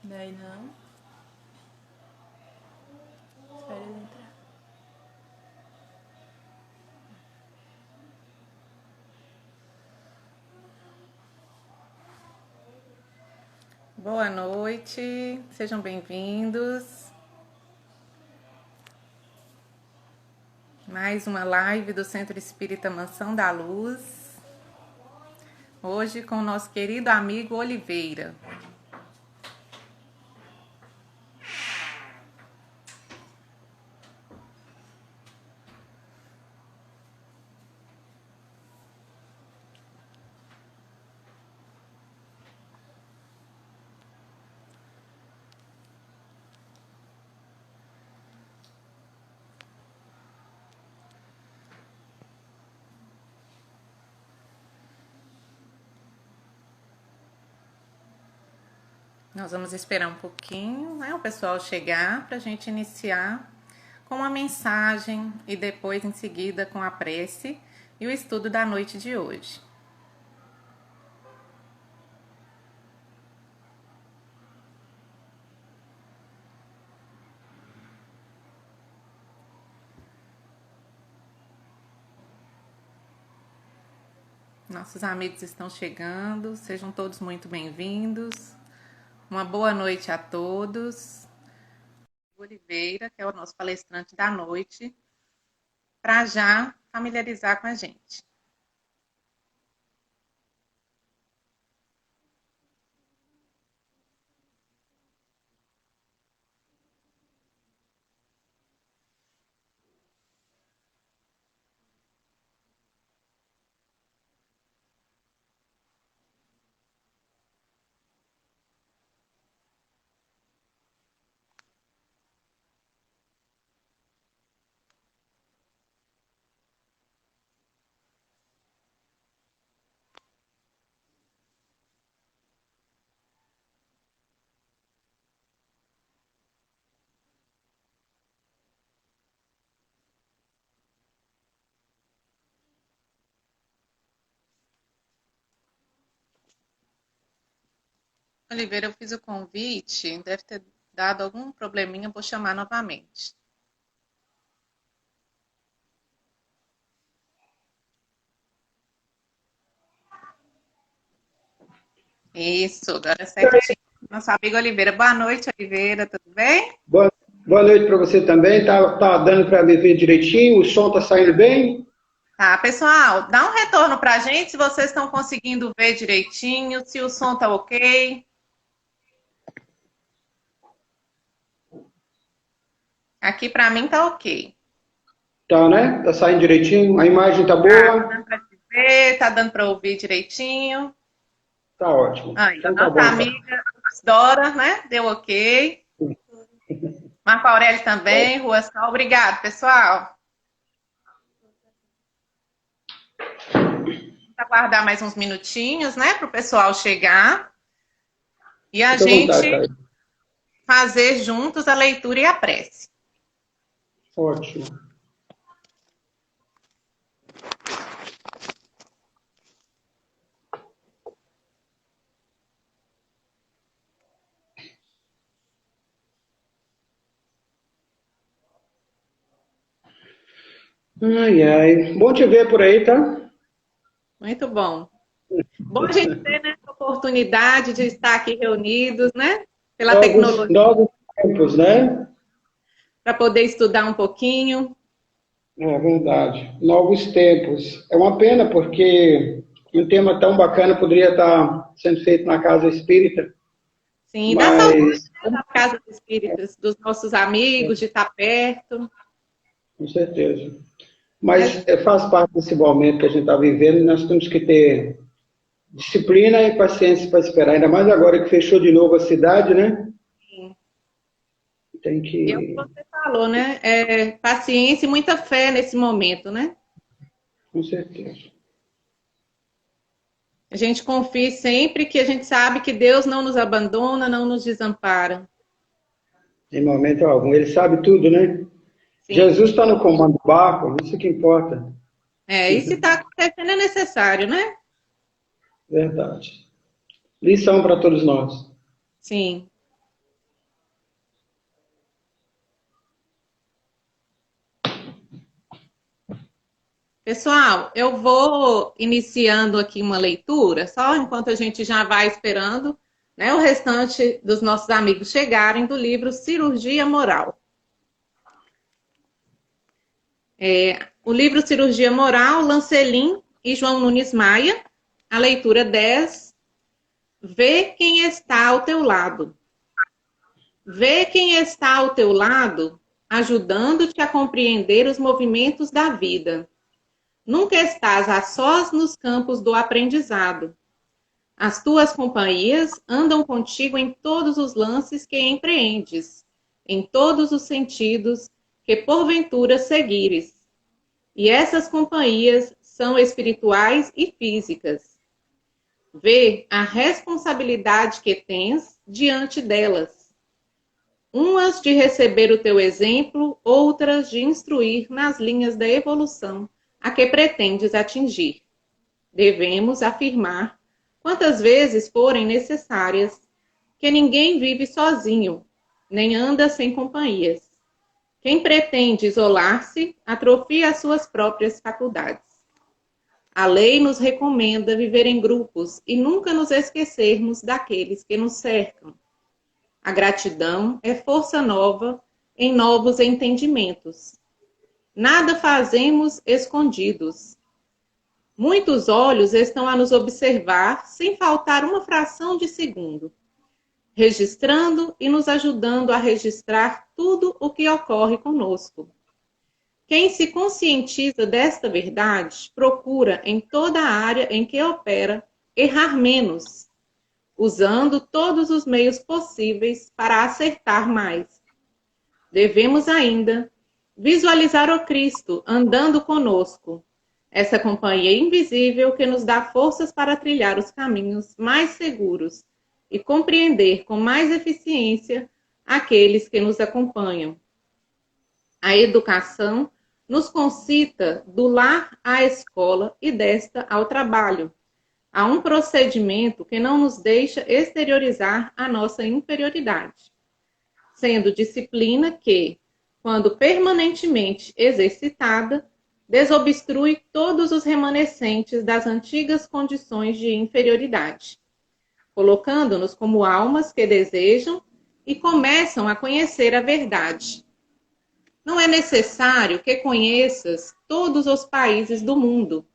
Daí não. Espera ele entrar. Boa noite, sejam bem-vindos. Mais uma live do Centro Espírita Mansão da Luz. Hoje com o nosso querido amigo Oliveira. Nós vamos esperar um pouquinho, né, o pessoal chegar para a gente iniciar com uma mensagem e depois em seguida com a prece e o estudo da noite de hoje. Nossos amigos estão chegando, sejam todos muito bem-vindos. Uma boa noite a todos. Oliveira, que é o nosso palestrante da noite, para já familiarizar com a gente. Oliveira, eu fiz o convite, deve ter dado algum probleminha, vou chamar novamente. Isso, agora é certinho. Nosso amigo Oliveira. Boa noite, Oliveira, tudo bem? Boa noite para você também. Tá dando para me ver direitinho? O som tá saindo bem? Tá, pessoal, dá um retorno pra gente se vocês estão conseguindo ver direitinho, se o som tá ok. Aqui pra mim tá ok. Tá, né? Tá saindo direitinho. A imagem tá Tá boa? dando pra te ver, tá dando pra ouvir direitinho. Tá ótimo. Aí, a Então tá nossa bom, então. amiga Dora, né? Deu ok. Marco Aurélio também, Rua Sol. Obrigado, pessoal. Vamos aguardar mais uns minutinhos, né, para o pessoal chegar e a Fica à vontade, gente tá? fazer juntos a leitura e a prece. Ótimo. Ai, ai. Bom te ver por aí, tá? Muito bom. Bom a gente ter, né, a oportunidade de estar aqui reunidos, né, pela tecnologia, Novos tempos, né? para poder estudar um pouquinho. É verdade. Novos tempos. É uma pena porque um tema tão bacana poderia estar sendo feito na casa espírita, Sim, dá saudade, mas né, das casas espíritas, dos nossos amigos, de estar perto. com certeza. Mas, Mas faz parte desse momento que a gente está vivendo e nós temos que ter disciplina e paciência para esperar. Ainda mais agora que fechou de novo a cidade, né? sim, Tem é o que que. você falou, né? Paciência e muita fé nesse momento, né? Com certeza. A gente confie sempre que a gente sabe que Deus não nos abandona, não nos desampara. Em momento algum. Ele sabe tudo, né? Sim. Jesus está no comando do barco, isso que importa. E se está acontecendo é necessário, né? Verdade. Lição para todos nós. Sim. Pessoal, eu vou iniciando aqui uma leitura, só enquanto a gente já vai esperando, né, o restante dos nossos amigos chegarem, do livro Cirurgia Moral. O livro Cirurgia Moral, Lancelin e João Nunes Maia, a leitura 10, Vê quem está ao teu lado. Vê quem está ao teu lado, ajudando-te a compreender os movimentos da vida. Nunca estás a sós nos campos do aprendizado. As tuas companhias andam contigo em todos os lances que empreendes, em todos os sentidos que porventura seguires. E essas companhias são espirituais e físicas. Vê a responsabilidade que tens diante delas. Umas de receber o teu exemplo, outras de instruir nas linhas da evolução a que pretendes atingir. Devemos afirmar, quantas vezes forem necessárias, que ninguém vive sozinho, nem anda sem companhias. Quem pretende isolar-se, atrofia as suas próprias faculdades. A lei nos recomenda viver em grupos e nunca nos esquecermos daqueles que nos cercam. A gratidão é força nova em novos entendimentos. Nada fazemos escondidos. Muitos olhos estão a nos observar sem faltar uma fração de segundo, registrando e nos ajudando a registrar tudo o que ocorre conosco. Quem se conscientiza desta verdade procura, em toda a área em que opera, errar menos, usando todos os meios possíveis para acertar mais. Devemos ainda visualizar o Cristo andando conosco, essa companhia invisível que nos dá forças para trilhar os caminhos mais seguros e compreender com mais eficiência aqueles que nos acompanham. A educação nos concita do lar à escola e desta ao trabalho. Há um procedimento que não nos deixa exteriorizar a nossa inferioridade, sendo disciplina que, quando permanentemente exercitada, desobstrui todos os remanescentes das antigas condições de inferioridade, colocando-nos como almas que desejam e começam a conhecer a verdade. Não é necessário que conheças todos os países do mundo,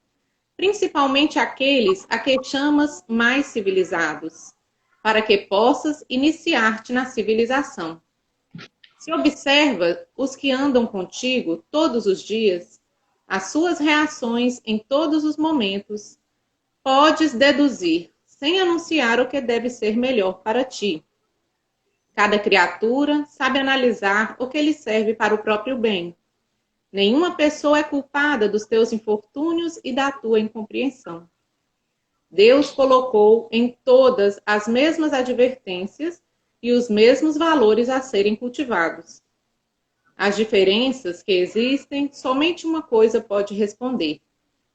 principalmente aqueles a que chamas mais civilizados, para que possas iniciar-te na civilização. Se observa os que andam contigo todos os dias, as suas reações em todos os momentos, podes deduzir, sem anunciar o que deve ser melhor para ti. Cada criatura sabe analisar o que lhe serve para o próprio bem. Nenhuma pessoa é culpada dos teus infortúnios e da tua incompreensão. Deus colocou em todas as mesmas advertências e os mesmos valores a serem cultivados. As diferenças que existem, somente uma coisa pode responder: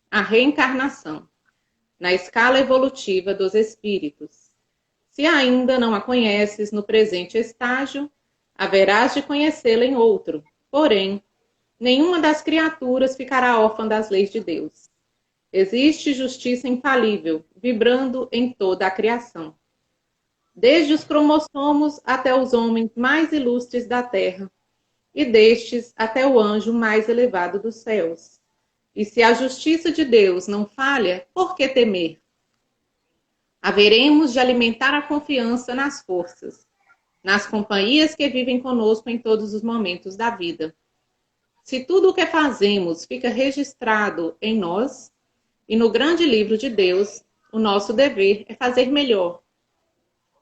a reencarnação, na escala evolutiva dos espíritos. Se ainda não a conheces no presente estágio, haverás de conhecê-la em outro. Porém, nenhuma das criaturas ficará órfã das leis de Deus. Existe justiça infalível, vibrando em toda a criação. Desde os cromossomos até os homens mais ilustres da terra, e destes até o anjo mais elevado dos céus. E se a justiça de Deus não falha, por que temer? Haveremos de alimentar a confiança nas forças, nas companhias que vivem conosco em todos os momentos da vida. Se tudo o que fazemos fica registrado em nós e no grande livro de Deus, o nosso dever é fazer melhor,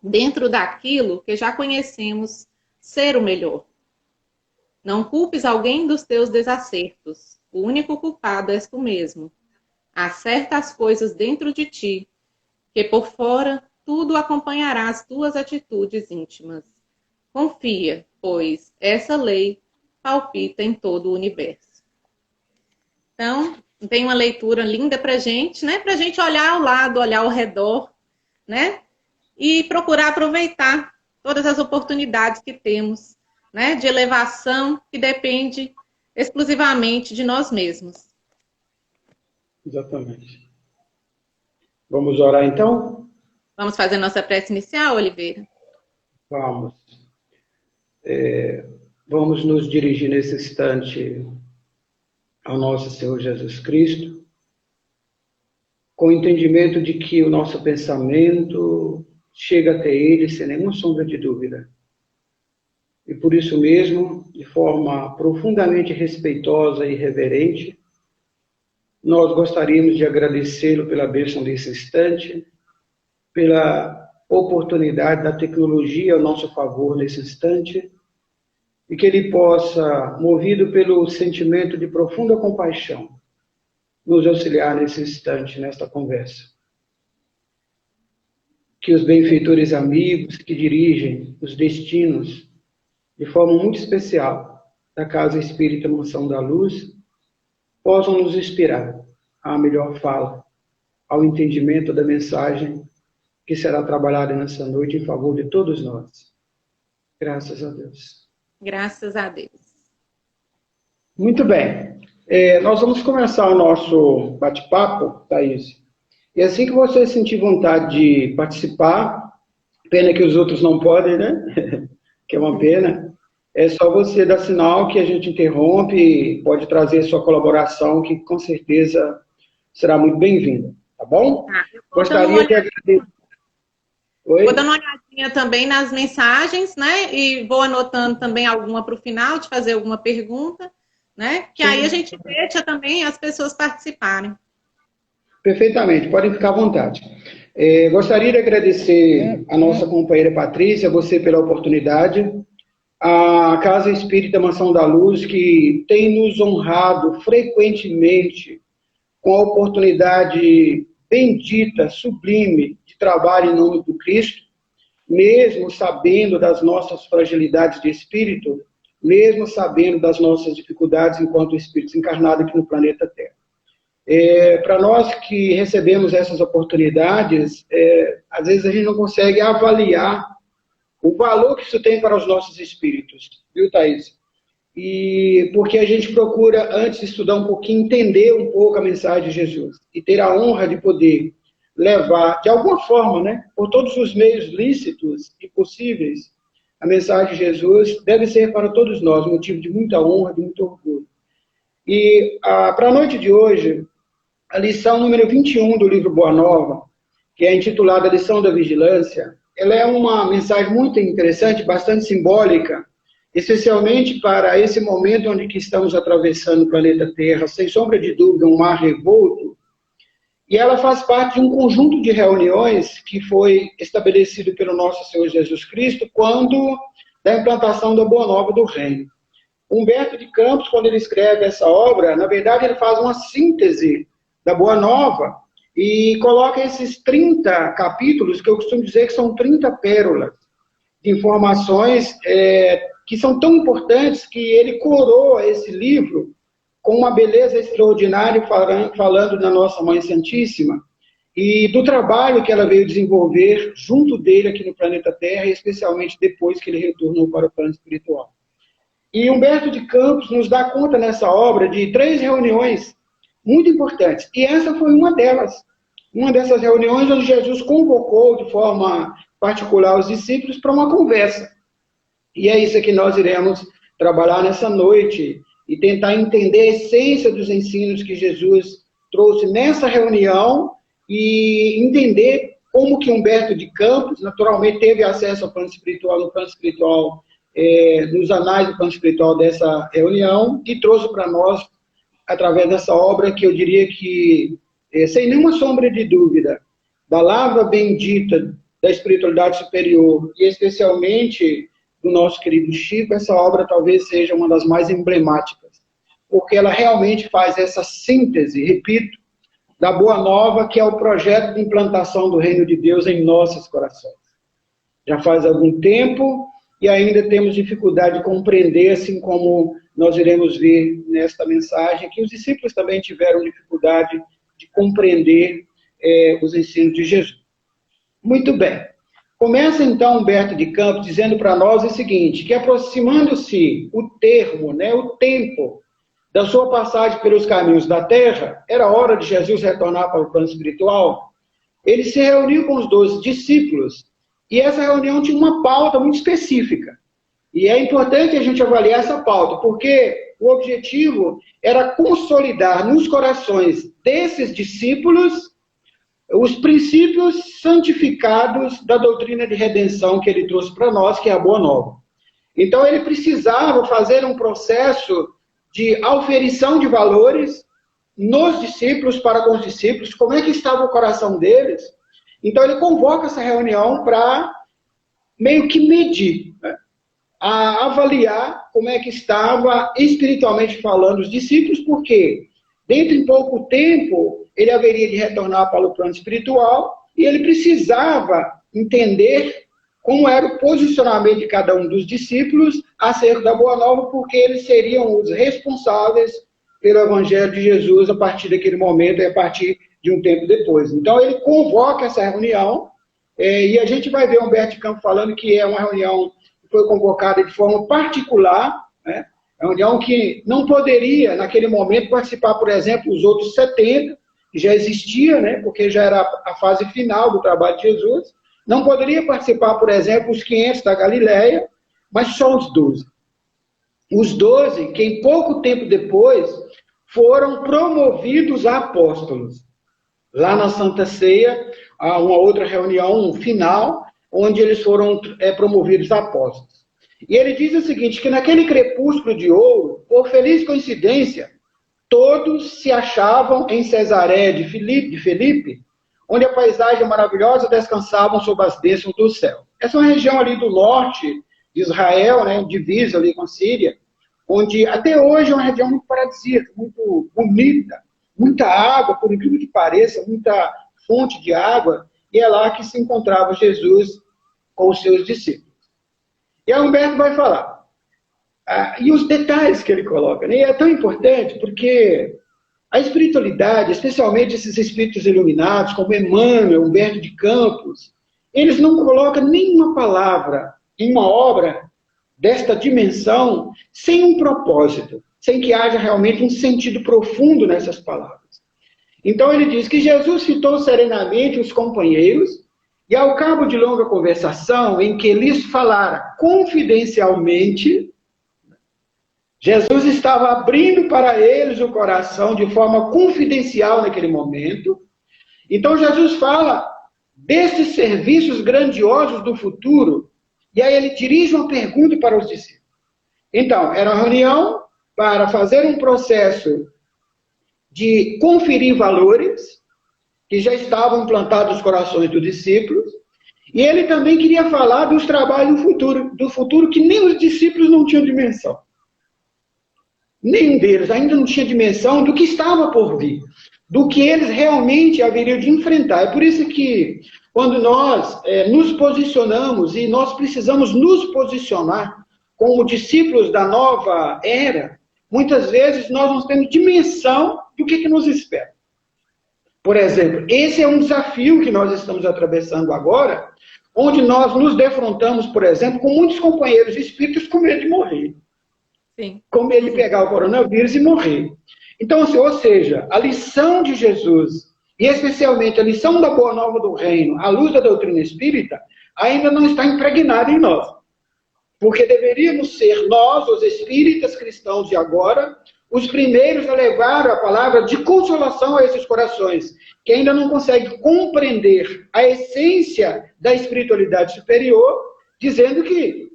dentro daquilo que já conhecemos ser o melhor. Não culpes alguém dos teus desacertos. O único culpado és tu mesmo. Acerta as coisas dentro de ti, que por fora tudo acompanhará as tuas atitudes íntimas. Confia, pois essa lei palpita em todo o universo. Então, tem uma leitura linda pra gente, né? Pra gente olhar ao lado, olhar ao redor, né? E procurar aproveitar todas as oportunidades que temos, né, de elevação que depende exclusivamente de nós mesmos. Exatamente. Vamos orar então? Vamos fazer nossa prece inicial, Oliveira? Vamos. Vamos nos dirigir nesse instante ao nosso Senhor Jesus Cristo, com o entendimento de que o nosso pensamento chega até Ele sem nenhuma sombra de dúvida. E por isso mesmo, de forma profundamente respeitosa e reverente, nós gostaríamos de agradecê-lo pela bênção desse instante, pela oportunidade da tecnologia ao nosso favor nesse instante, e que Ele possa, movido pelo sentimento de profunda compaixão, nos auxiliar nesse instante, nesta conversa. Que os benfeitores amigos que dirigem os destinos, de forma muito especial, da Casa Espírita Mansão da Luz, possam nos inspirar à melhor fala, ao entendimento da mensagem que será trabalhada nessa noite em favor de todos nós. Graças a Deus. Graças a Deus. Muito bem. Nós vamos começar o nosso bate-papo, Thaís. E assim que você sentir vontade de participar, pena que os outros não podem, né? Que é uma pena. É só você dar sinal que a gente interrompe e pode trazer sua colaboração, que com certeza será muito bem-vinda, tá bom? Gostaria de agradecer. Oi? Vou dando uma olhadinha também nas mensagens, né? E vou anotando também alguma para o final, de fazer alguma pergunta, né? Que aí a gente deixa também as pessoas participarem. Perfeitamente, podem ficar à vontade. Gostaria de agradecer a nossa companheira Patrícia, você pela oportunidade, a Casa Espírita Mansão da Luz, que tem nos honrado frequentemente com a oportunidade bendita, sublime, de trabalho em nome do Cristo, mesmo sabendo das nossas fragilidades de espírito, mesmo sabendo das nossas dificuldades enquanto espíritos encarnados aqui no planeta Terra. Para nós que recebemos essas oportunidades, às vezes a gente não consegue avaliar o valor que isso tem para os nossos espíritos, viu, Thaís? E porque a gente procura, antes de estudar um pouquinho, entender um pouco a mensagem de Jesus e ter a honra de poder levar, de alguma forma, né, por todos os meios lícitos e possíveis, a mensagem de Jesus deve ser para todos nós motivo de muita honra, de muito orgulho. E para a noite de hoje, a lição número 21 do livro Boa Nova, que é intitulada Lição da Vigilância, ela é uma mensagem muito interessante, bastante simbólica, especialmente para esse momento onde que estamos atravessando o planeta Terra, sem sombra de dúvida, um mar revolto, e ela faz parte de um conjunto de reuniões que foi estabelecido pelo nosso Senhor Jesus Cristo quando da implantação da Boa Nova do Reino. Humberto de Campos, quando ele escreve essa obra, na verdade ele faz uma síntese da Boa Nova e coloca esses 30 capítulos, que eu costumo dizer que são 30 pérolas de informações que são tão importantes que ele coroa esse livro com uma beleza extraordinária, falando da nossa Mãe Santíssima e do trabalho que ela veio desenvolver junto dele aqui no planeta Terra, especialmente depois que ele retornou para o plano espiritual. E Humberto de Campos nos dá conta nessa obra de 3 reuniões muito importantes. E essa foi uma delas. Uma dessas reuniões onde Jesus convocou de forma particular os discípulos para uma conversa. E é isso que nós iremos trabalhar nessa noite e tentar entender a essência dos ensinos que Jesus trouxe nessa reunião e entender como que Humberto de Campos, naturalmente, teve acesso ao plano espiritual, no plano espiritual, nos anais do plano espiritual dessa reunião e trouxe para nós, através dessa obra, que eu diria que, sem nenhuma sombra de dúvida, da lavra bendita da espiritualidade superior e especialmente do nosso querido Chico, essa obra talvez seja uma das mais emblemáticas, porque ela realmente faz essa síntese, repito, da Boa Nova, que é o projeto de implantação do Reino de Deus em nossos corações. Já faz algum tempo e ainda temos dificuldade de compreender, assim como nós iremos ver nesta mensagem, que os discípulos também tiveram dificuldade de compreender os ensinos de Jesus. Muito bem. Começa então Humberto de Campos dizendo para nós o seguinte, que aproximando-se o termo, o tempo da sua passagem pelos caminhos da terra, era hora de Jesus retornar para o plano espiritual, ele se reuniu com os 12 discípulos, e essa reunião tinha uma pauta muito específica. E é importante a gente avaliar essa pauta, porque o objetivo era consolidar nos corações desses discípulos os princípios santificados da doutrina de redenção que ele trouxe para nós, que é a Boa Nova. Então ele precisava fazer um processo de auferição de valores nos discípulos, para com os discípulos, como é que estava o coração deles. Então ele convoca essa reunião para meio que medir, né? A avaliar como é que estava espiritualmente falando os discípulos, porque dentro de pouco tempo ele haveria de retornar para o plano espiritual e ele precisava entender como era o posicionamento de cada um dos discípulos acerca da Boa Nova, porque eles seriam os responsáveis pelo Evangelho de Jesus a partir daquele momento e a partir de um tempo depois. Então ele convoca essa reunião, e a gente vai ver Humberto de Campos falando que é uma reunião que foi convocada de forma particular, né? É uma reunião que não poderia, naquele momento, participar, por exemplo, os outros 70, que já existia, né? Porque já era a fase final do trabalho de Jesus. Não poderia participar, por exemplo, os 500 da Galileia, mas só os 12. Os 12, que em pouco tempo depois foram promovidos a apóstolos. Lá na Santa Ceia, há uma outra reunião final, onde eles foram promovidos a apóstolos. E ele diz o seguinte, que naquele crepúsculo de ouro, por feliz coincidência, todos se achavam em Cesareia de Filipe, onde a paisagem maravilhosa descansavam sob as bênçãos do céu. Essa é uma região ali do norte de Israel, né, divisa ali com a Síria, onde até hoje é uma região muito paradisíaca, muito bonita, muita água, por incrível que pareça, muita fonte de água, e é lá que se encontrava Jesus com os seus discípulos. E aí Humberto vai falar. E os detalhes que ele coloca, né? E é tão importante porque a espiritualidade, especialmente esses espíritos iluminados, como Emmanuel, Humberto de Campos, eles não colocam nenhuma palavra em uma obra desta dimensão sem um propósito, sem que haja realmente um sentido profundo nessas palavras. Então ele diz que Jesus fitou serenamente os companheiros e ao cabo de longa conversação em que lhes falara confidencialmente, Jesus estava abrindo para eles o coração de forma confidencial naquele momento. Então Jesus fala destes serviços grandiosos do futuro, e aí ele dirige uma pergunta para os discípulos. Então, era uma reunião para fazer um processo de conferir valores que já estavam implantados nos corações dos discípulos, e ele também queria falar dos trabalhos do futuro que nem os discípulos não tinham dimensão. Nenhum deles ainda não tinha dimensão do que estava por vir, do que eles realmente haveriam de enfrentar. É por isso que, quando nós nos posicionamos, e nós precisamos nos posicionar como discípulos da nova era, muitas vezes nós não temos dimensão do que nos espera. Por exemplo, esse é um desafio que nós estamos atravessando agora, onde nós nos defrontamos, por exemplo, com muitos companheiros espíritos com medo de morrer. Sim. Com medo de pegar o coronavírus e morrer. Então, assim, ou seja, a lição de Jesus, e especialmente a lição da Boa Nova do Reino, à luz da doutrina espírita, ainda não está impregnada em nós. Porque deveríamos ser nós, os espíritas cristãos de agora, os primeiros a levar a palavra de consolação a esses corações, que ainda não conseguem compreender a essência da espiritualidade superior, dizendo que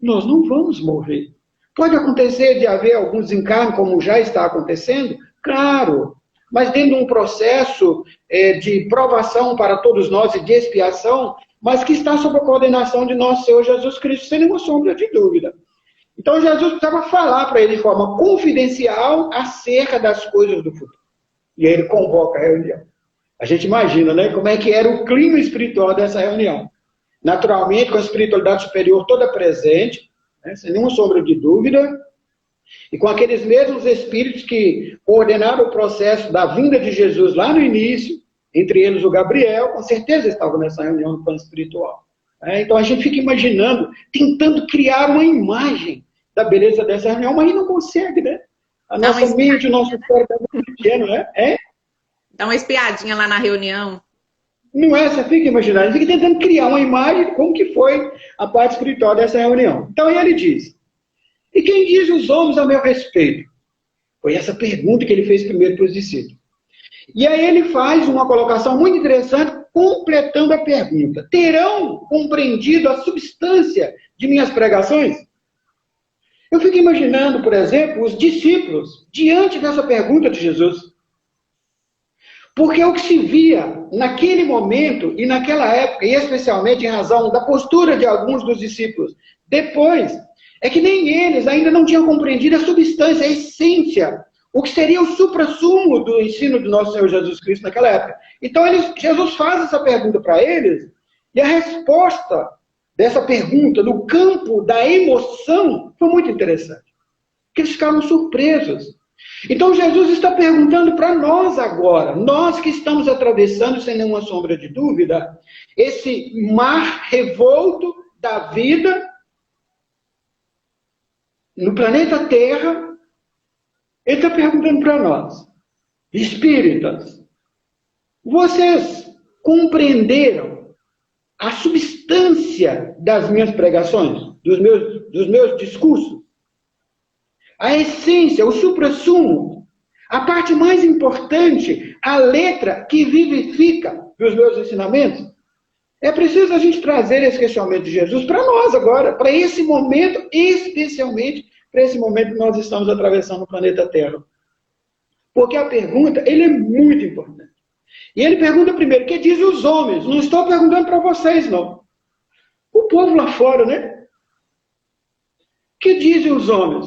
nós não vamos morrer. Pode acontecer de haver algum desencarne, como já está acontecendo? Claro, mas dentro de um processo de provação para todos nós e de expiação, mas que está sob a coordenação de nosso Senhor Jesus Cristo, sem nenhuma sombra de dúvida. Então Jesus precisava falar para ele de forma confidencial acerca das coisas do futuro. E aí ele convoca a reunião. A gente imagina, né, como é que era o clima espiritual dessa reunião. Naturalmente, com a espiritualidade superior toda presente, né, sem nenhuma sombra de dúvida, e com aqueles mesmos espíritos que coordenaram o processo da vinda de Jesus lá no início, entre eles o Gabriel, com certeza estavam nessa reunião no plano espiritual. Então a gente fica imaginando, tentando criar uma imagem da beleza dessa reunião, mas não consegue, né? A nossa mente, o nosso cérebro é muito pequeno, né? Dá uma espiadinha lá na reunião. Não é? Você fica imaginando, fica tentando criar uma imagem de como que foi a parte espiritual dessa reunião. Então aí ele diz, e quem diz os homens a meu respeito? Foi essa pergunta que ele fez primeiro para os discípulos. E aí ele faz uma colocação muito interessante, completando a pergunta. Terão compreendido a substância de minhas pregações? Eu fico imaginando, por exemplo, os discípulos diante dessa pergunta de Jesus. Porque o que se via naquele momento e naquela época, e especialmente em razão da postura de alguns dos discípulos depois, é que nem eles ainda não tinham compreendido a substância, a essência, o que seria o suprassumo do ensino do nosso Senhor Jesus Cristo naquela época. Então Jesus faz essa pergunta para eles, e a resposta dessa pergunta no campo da emoção foi muito interessante. Porque eles ficaram surpresos. Então Jesus está perguntando para nós agora, nós que estamos atravessando, sem nenhuma sombra de dúvida, esse mar revolto da vida no planeta Terra. Ele está perguntando para nós, espíritas, vocês compreenderam a substância das minhas pregações, dos meus discursos? A essência, o suprassumo, a parte mais importante, a letra que vivifica dos meus ensinamentos? É preciso a gente trazer esse questionamento de Jesus para nós agora, para esse momento, especialmente para esse momento que nós estamos atravessando o planeta Terra. Porque a pergunta, ele é muito importante. E ele pergunta primeiro, o que dizem os homens? Não estou perguntando para vocês, não. O povo lá fora, né? O que dizem os homens?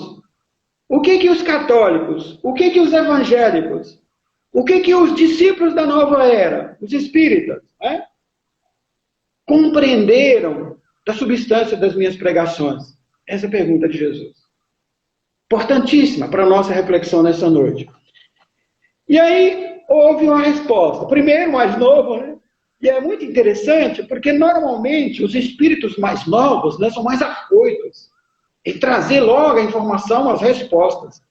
O que os católicos? O que os evangélicos? O que os discípulos da nova era? Os espíritas, né? Compreenderam da substância das minhas pregações? Essa é a pergunta de Jesus. Importantíssima para a nossa reflexão nessa noite. E aí, houve uma resposta. Primeiro, mais novo, né? E é muito interessante, porque normalmente os espíritos mais novos, né, são mais afoitos em trazer logo a informação, as respostas.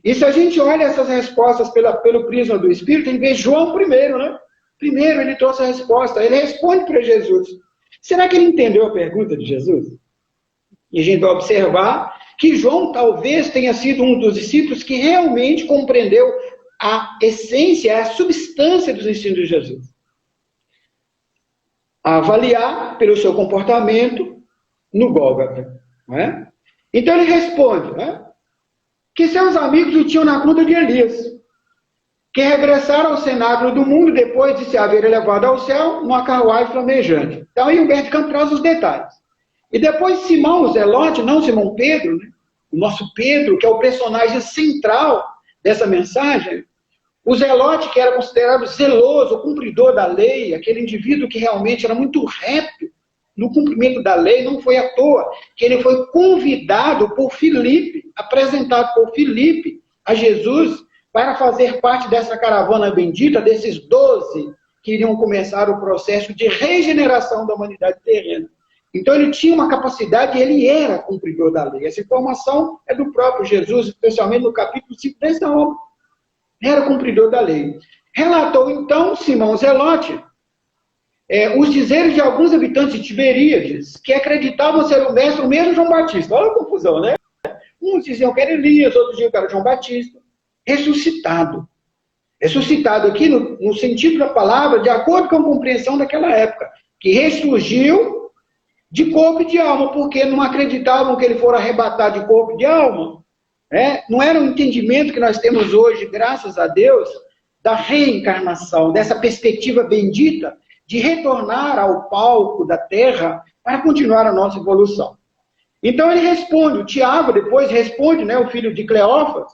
E se a gente olha essas respostas pelo prisma do espírito, em vez de João primeiro, né? Primeiro ele trouxe a resposta, ele responde para Jesus. Será que ele entendeu a pergunta de Jesus? E a gente vai observar que João talvez tenha sido um dos discípulos que realmente compreendeu a essência, a substância dos ensinos de Jesus. A avaliar pelo seu comportamento no Gólgota. Não é? Então ele responde, né, que seus amigos o tinham na conta de Elias, que regressaram ao cenáculo do mundo depois de se haver elevado ao céu numa carruagem flamejante. Então aí Humberto Campos traz os detalhes. E depois Simão, o Zelote, não Simão Pedro, né, o nosso Pedro, que é o personagem central dessa mensagem, o Zelote, que era considerado zeloso, o cumpridor da lei, aquele indivíduo que realmente era muito reto no cumprimento da lei, não foi à toa que ele foi convidado por Filipe, apresentado por Filipe a Jesus, para fazer parte dessa caravana bendita, desses 12 que iriam começar o processo de regeneração da humanidade terrena. Então ele tinha uma capacidade, ele era cumpridor da lei. Essa informação é do próprio Jesus, especialmente no capítulo 5 dessa obra. Era cumpridor da lei. Relatou então Simão Zelote os dizeres de alguns habitantes de Tiberíades, que acreditavam ser o mestre, o mesmo João Batista. Olha a confusão, né? Uns diziam que era Elias, outros diziam que era João Batista. Ressuscitado. Ressuscitado aqui no sentido da palavra, de acordo com a compreensão daquela época, que ressurgiu de corpo e de alma, porque não acreditavam que ele fora arrebatar de corpo e de alma. Não era o entendimento que nós temos hoje, graças a Deus, da reencarnação, dessa perspectiva bendita de retornar ao palco da Terra para continuar a nossa evolução. Então ele responde, o Tiago depois responde, né, o filho de Cleófas,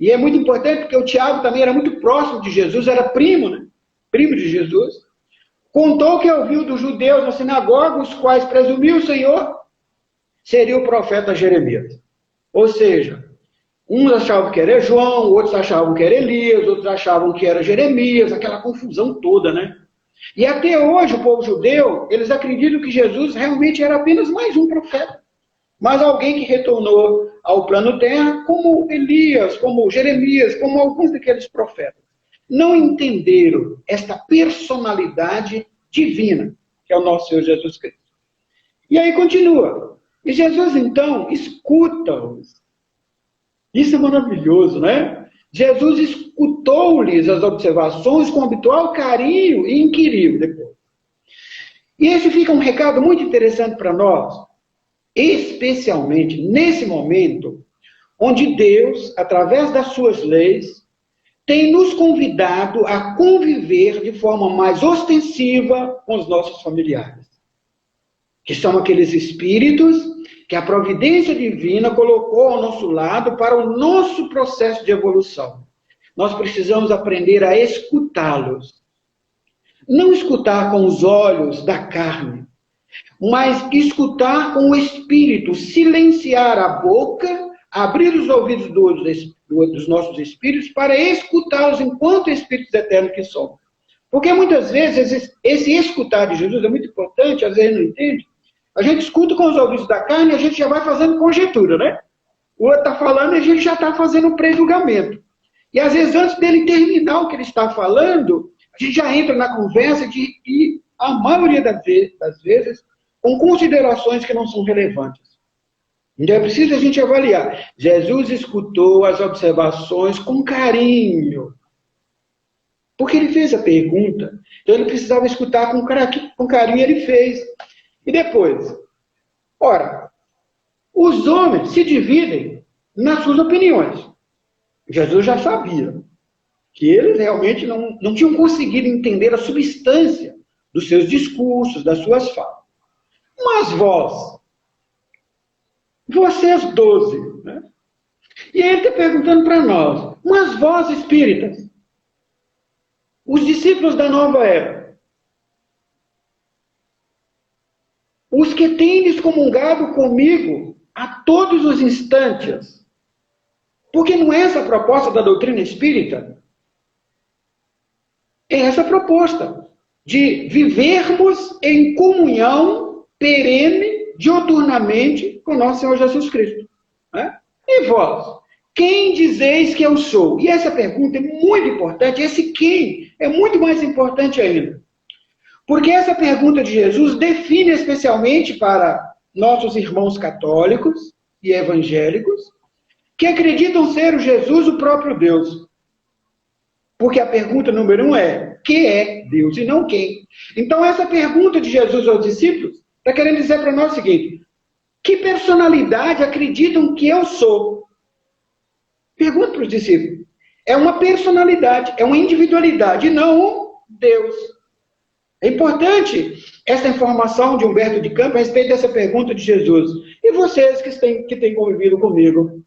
e é muito importante porque o Tiago também era muito próximo de Jesus, era primo, né, primo de Jesus, contou que ouviu dos judeus na sinagoga, os quais presumiu o Senhor seria o profeta Jeremias. Ou seja, uns achavam que era João, outros achavam que era Elias, outros achavam que era Jeremias, aquela confusão toda, né? E até hoje o povo judeu, eles acreditam que Jesus realmente era apenas mais um profeta. mas alguém que retornou ao plano terra, como Elias, como Jeremias, como alguns daqueles profetas. Não entenderam esta personalidade divina, que é o nosso Senhor Jesus Cristo. E aí continua. E Jesus, então, escuta-os. Isso é maravilhoso, né? Jesus escutou-lhes as observações com habitual carinho e inquiriu depois. E esse fica um recado muito interessante para nós, especialmente nesse momento, onde Deus, através das suas leis, tem nos convidado a conviver de forma mais ostensiva com os nossos familiares, que são aqueles espíritos que a providência divina colocou ao nosso lado para o nosso processo de evolução. Nós precisamos aprender a escutá-los. Não escutar com os olhos da carne, mas escutar com o espírito, silenciar a boca, abrir os ouvidos dos nossos espíritos para escutá-los enquanto espíritos eternos que somos. Porque muitas vezes esse escutar de Jesus é muito importante, às vezes não entende. A gente escuta com os ouvidos da carne e a gente já vai fazendo conjectura, né? O outro está falando e a gente já está fazendo um pré-julgamento. E às vezes antes dele terminar o que ele está falando, a gente já entra na conversa e a maioria das vezes com considerações que não são relevantes. Então é preciso a gente avaliar. Jesus escutou as observações com carinho. Porque ele fez a pergunta. Então ele precisava escutar com carinho, ele fez. E depois? Ora, os homens se dividem nas suas opiniões. Jesus já sabia que eles realmente não tinham conseguido entender a substância dos seus discursos, das suas falas. Mas vocês 12, né? E ele está perguntando para nós, mas vós espíritas, os discípulos da nova era, os que têm excomungado comigo a todos os instantes, porque não é essa a proposta da doutrina espírita? É essa a proposta de vivermos em comunhão perene, dioturnamente, com nosso Senhor Jesus Cristo. Né? E vós, quem dizeis que eu sou? E essa pergunta é muito importante, esse quem é muito mais importante ainda. Porque essa pergunta de Jesus define especialmente para nossos irmãos católicos e evangélicos, que acreditam ser o Jesus o próprio Deus. Porque a pergunta número 1 é, que é Deus e não quem? Então essa pergunta de Jesus aos discípulos está querendo dizer para nós o seguinte, que personalidade acreditam que eu sou? Pergunta para os discípulos. É uma personalidade, é uma individualidade, e não um Deus. É importante essa informação de Humberto de Campos a respeito dessa pergunta de Jesus. E vocês que têm convivido comigo?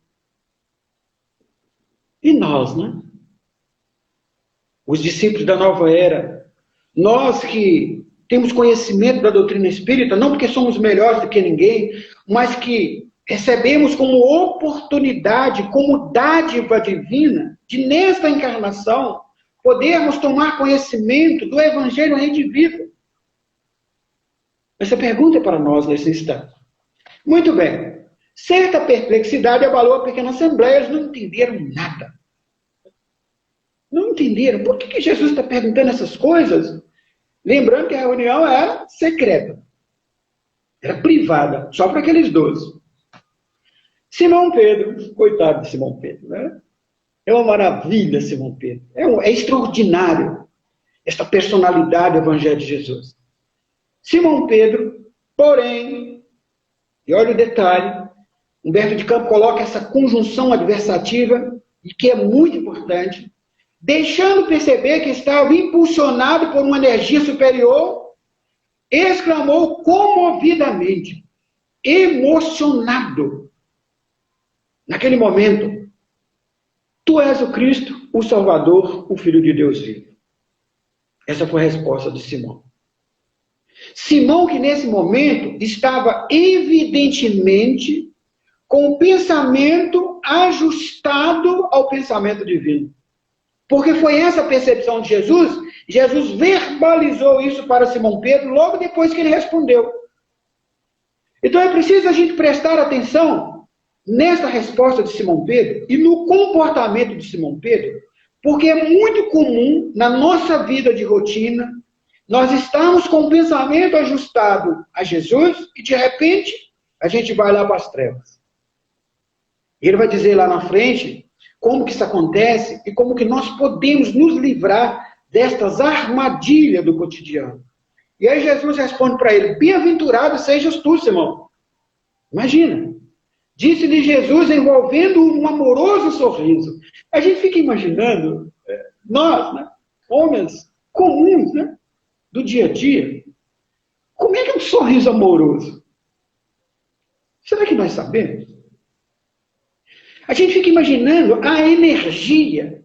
E nós, né? Os discípulos da nova era, nós que temos conhecimento da doutrina espírita, não porque somos melhores do que ninguém, mas que recebemos como oportunidade, como dádiva divina, de nesta encarnação, podermos tomar conhecimento do Evangelho redivivo. Essa pergunta é para nós nesse instante. Muito bem. Certa perplexidade abalou a pequena assembleia, eles não entenderam nada. Não entenderam. Por que Jesus está perguntando essas coisas? Lembrando que a reunião era secreta. Era privada, só para aqueles 12. Simão Pedro, coitado de Simão Pedro, né? É uma maravilha, Simão Pedro. É extraordinário esta personalidade do Evangelho de Jesus. Simão Pedro, porém, e olha o detalhe, Humberto de Campos coloca essa conjunção adversativa, e que é muito importante, deixando perceber que estava impulsionado por uma energia superior, exclamou comovidamente, emocionado, naquele momento, Tu és o Cristo, o Salvador, o Filho de Deus vivo. Essa foi a resposta de Simão. Simão, que nesse momento estava evidentemente com o pensamento ajustado ao pensamento divino. Porque foi essa a percepção de Jesus. Jesus verbalizou isso para Simão Pedro logo depois que ele respondeu. Então é preciso a gente prestar atenção nessa resposta de Simão Pedro e no comportamento de Simão Pedro, porque é muito comum na nossa vida de rotina nós estamos com o pensamento ajustado a Jesus e de repente a gente vai lá para as trevas. Ele vai dizer lá na frente como que isso acontece e como que nós podemos nos livrar destas armadilhas do cotidiano. E aí Jesus responde para ele: bem-aventurado sejas tu, Simão. Imagina. Disse-lhe Jesus envolvendo um amoroso sorriso. A gente fica imaginando, nós, né, homens comuns, né, do dia a dia, como é que é um sorriso amoroso? Será que nós sabemos? A gente fica imaginando a energia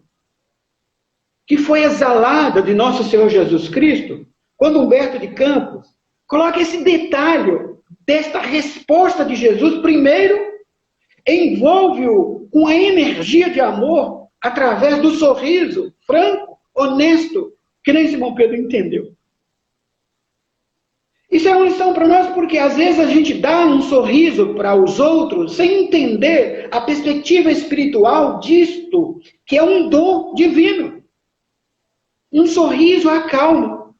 que foi exalada de nosso Senhor Jesus Cristo, quando Humberto de Campos coloca esse detalhe desta resposta de Jesus. Primeiro, envolve-o com a energia de amor através do sorriso franco, honesto, que nem Simão Pedro entendeu. Isso é uma lição para nós, porque às vezes a gente dá um sorriso para os outros sem entender a perspectiva espiritual disto, que é um dom divino. Um sorriso acalma,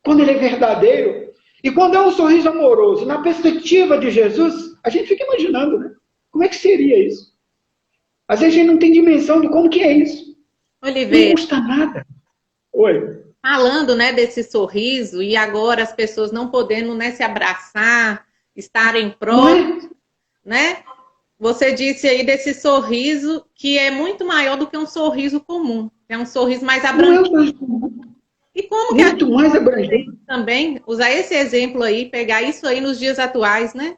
quando ele é verdadeiro. E quando é um sorriso amoroso, na perspectiva de Jesus, a gente fica imaginando, né? Como é que seria isso? Às vezes a gente não tem dimensão de como que é isso. Oliveira, não custa nada. Oi. Falando, né, desse sorriso, e agora as pessoas não podendo, né, se abraçar, estarem próximas, né? Você disse aí desse sorriso que é muito maior do que um sorriso comum. É um sorriso mais abrangente. E como que a gente mais abrangente também usar esse exemplo aí, pegar isso aí nos dias atuais, né?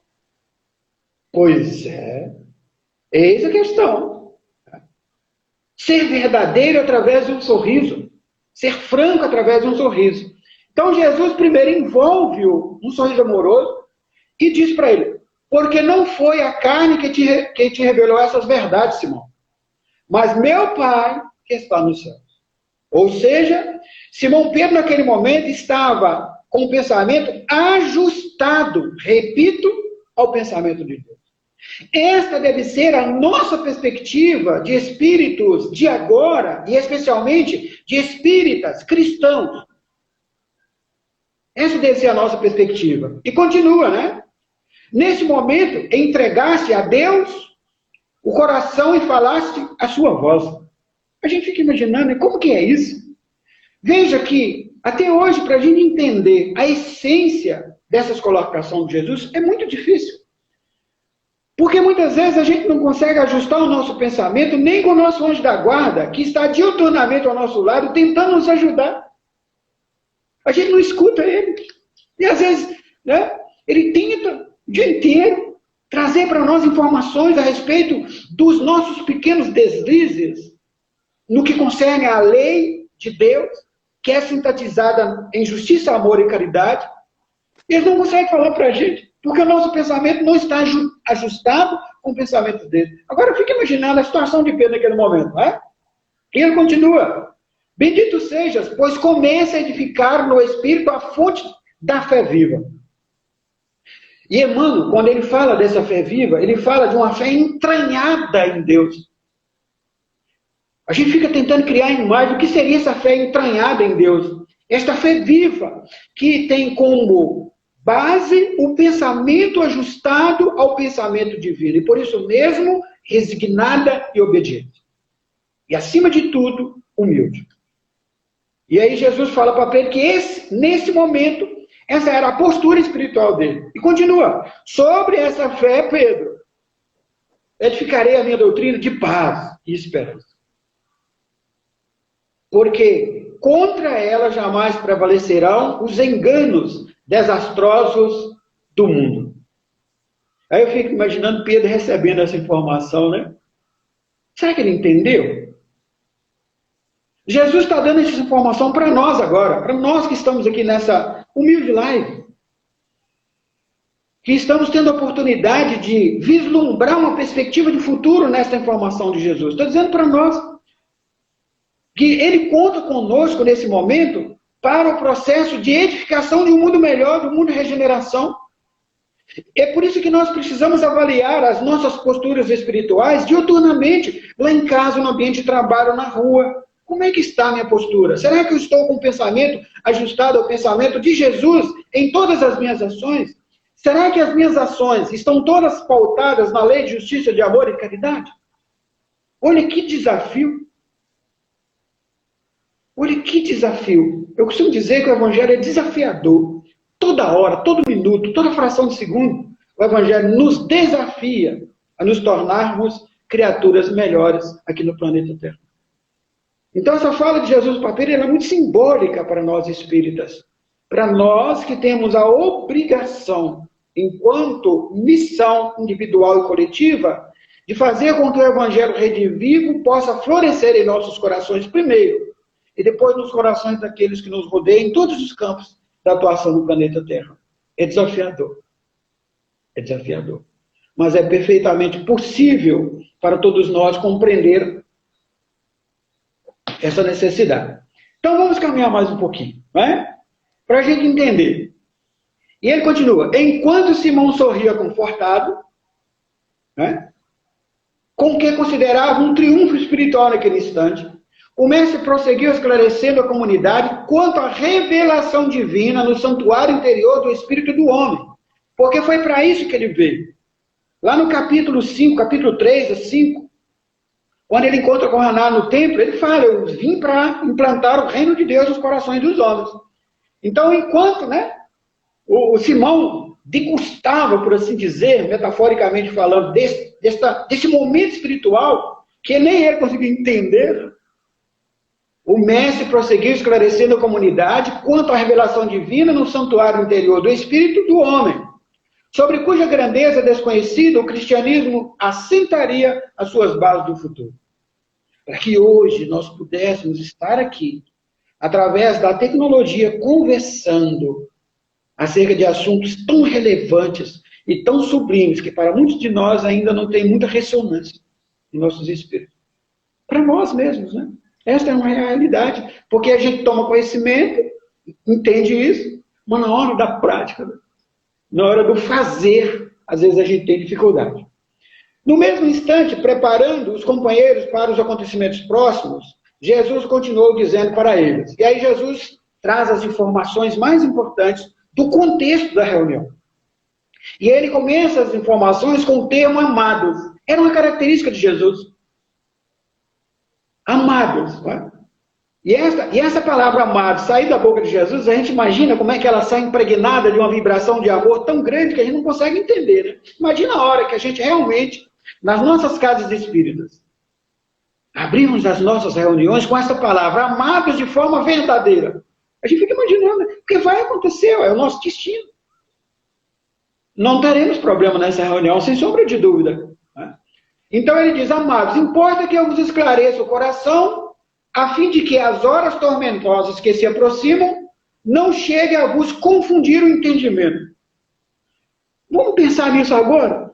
Pois é. Eis a questão. Ser verdadeiro através de um sorriso. Ser franco através de um sorriso. Então Jesus primeiro envolve-o num sorriso amoroso e diz para ele: porque não foi a carne que te revelou essas verdades, Simão, mas meu Pai que está no céu. Ou seja, Simão Pedro naquele momento estava com o pensamento ajustado, repito, ao pensamento de Deus. Esta deve ser a nossa perspectiva de espíritos de agora, e especialmente de espíritas cristãos. Essa deve ser a nossa perspectiva. E continua, né? Nesse momento, entregasse a Deus o coração e falasse a sua voz. A gente fica imaginando, como que é isso? Veja que, até hoje, para a gente entender a essência dessas colocações de Jesus, é muito difícil. Porque muitas vezes a gente não consegue ajustar o nosso pensamento nem com o nosso anjo da guarda, que está diuturnamente ao nosso lado, tentando nos ajudar. A gente não escuta ele. E às vezes, né, ele tenta o dia inteiro trazer para nós informações a respeito dos nossos pequenos deslizes no que concerne à lei de Deus, que é sintetizada em justiça, amor e caridade. Eles não conseguem falar para a gente, porque o nosso pensamento não está ajustado com o pensamento dele. Agora, fica imaginando a situação de Pedro naquele momento, não é? E ele continua: bendito sejas, pois começa a edificar no Espírito a fonte da fé viva. E Emmanuel, quando ele fala dessa fé viva, ele fala de uma fé entranhada em Deus. A gente fica tentando criar imagem do que seria essa fé entranhada em Deus. Esta fé viva, que tem como base o pensamento ajustado ao pensamento divino. E por isso mesmo, resignada e obediente. E acima de tudo, humilde. E aí Jesus fala para Pedro que nesse momento, essa era a postura espiritual dele. E continua: sobre essa fé, Pedro, edificarei a minha doutrina de paz e esperança. Porque contra ela jamais prevalecerão os enganos desastrosos do mundo. Aí eu fico imaginando Pedro recebendo essa informação, né? Será que ele entendeu? Jesus está dando essa informação para nós agora, para nós que estamos aqui nessa humilde live, que estamos tendo a oportunidade de vislumbrar uma perspectiva de futuro nessa informação de Jesus. Estou dizendo para nós que ele conta conosco nesse momento para o processo de edificação de um mundo melhor, de um mundo de regeneração. É por isso que nós precisamos avaliar as nossas posturas espirituais diuturnamente, lá em casa, no ambiente de trabalho, na rua. Como é que está a minha postura? Será que eu estou com o pensamento ajustado ao pensamento de Jesus em todas as minhas ações? Será que as minhas ações estão todas pautadas na lei de justiça, de amor e caridade? Olha que desafio. Olha que desafio. Eu costumo dizer que o Evangelho é desafiador. Toda hora, todo minuto, toda fração de segundo, o Evangelho nos desafia a nos tornarmos criaturas melhores aqui no planeta Terra. Então essa fala de Jesus para Pedro é muito simbólica para nós espíritas. Para nós que temos a obrigação, enquanto missão individual e coletiva, de fazer com que o Evangelho redivivo possa florescer em nossos corações primeiro, e depois nos corações daqueles que nos rodeiam em todos os campos da atuação no planeta Terra. É desafiador. É desafiador. Mas é perfeitamente possível para todos nós compreender essa necessidade. Então vamos caminhar mais um pouquinho, né? Para a gente entender. E ele continua. Enquanto Simão sorria confortado, né, com o que considerava um triunfo espiritual naquele instante, o mestre prosseguiu esclarecendo a comunidade quanto à revelação divina no santuário interior do espírito do homem. Porque foi para isso que ele veio. Lá no capítulo 5, capítulo 3 a 5, quando ele encontra com Haná no templo, ele fala, eu vim para implantar o reino de Deus nos corações dos homens. Então, enquanto, né, o Simão degustava, por assim dizer, metaforicamente falando, desse momento espiritual, que nem ele conseguia entender, o mestre prosseguiu esclarecendo a comunidade quanto à revelação divina no santuário interior do espírito do homem, sobre cuja grandeza desconhecida o cristianismo assentaria as suas bases do futuro. Para que hoje nós pudéssemos estar aqui, através da tecnologia, conversando acerca de assuntos tão relevantes e tão sublimes, que para muitos de nós ainda não tem muita ressonância em nossos espíritos. Para nós mesmos, né? Esta é uma realidade, porque a gente toma conhecimento, entende isso, mas na hora da prática, né? Na hora do fazer, às vezes a gente tem dificuldade. No mesmo instante, preparando os companheiros para os acontecimentos próximos, Jesus continuou dizendo para eles. E aí Jesus traz as informações mais importantes do contexto da reunião. E ele começa as informações com o termo amados. Era uma característica de Jesus. Amados. Né? E essa palavra amados sair da boca de Jesus, a gente imagina como é que ela sai impregnada de uma vibração de amor tão grande que a gente não consegue entender. Né? Imagina a hora que a gente realmente, nas nossas casas espíritas, abrimos as nossas reuniões com essa palavra, amados de forma verdadeira. A gente fica imaginando, porque vai acontecer, é o nosso destino. Não teremos problema nessa reunião, sem sombra de dúvida. Né? Então ele diz, amados, importa que eu vos esclareça o coração, a fim de que as horas tormentosas que se aproximam não cheguem a vos confundir o entendimento. Vamos pensar nisso agora?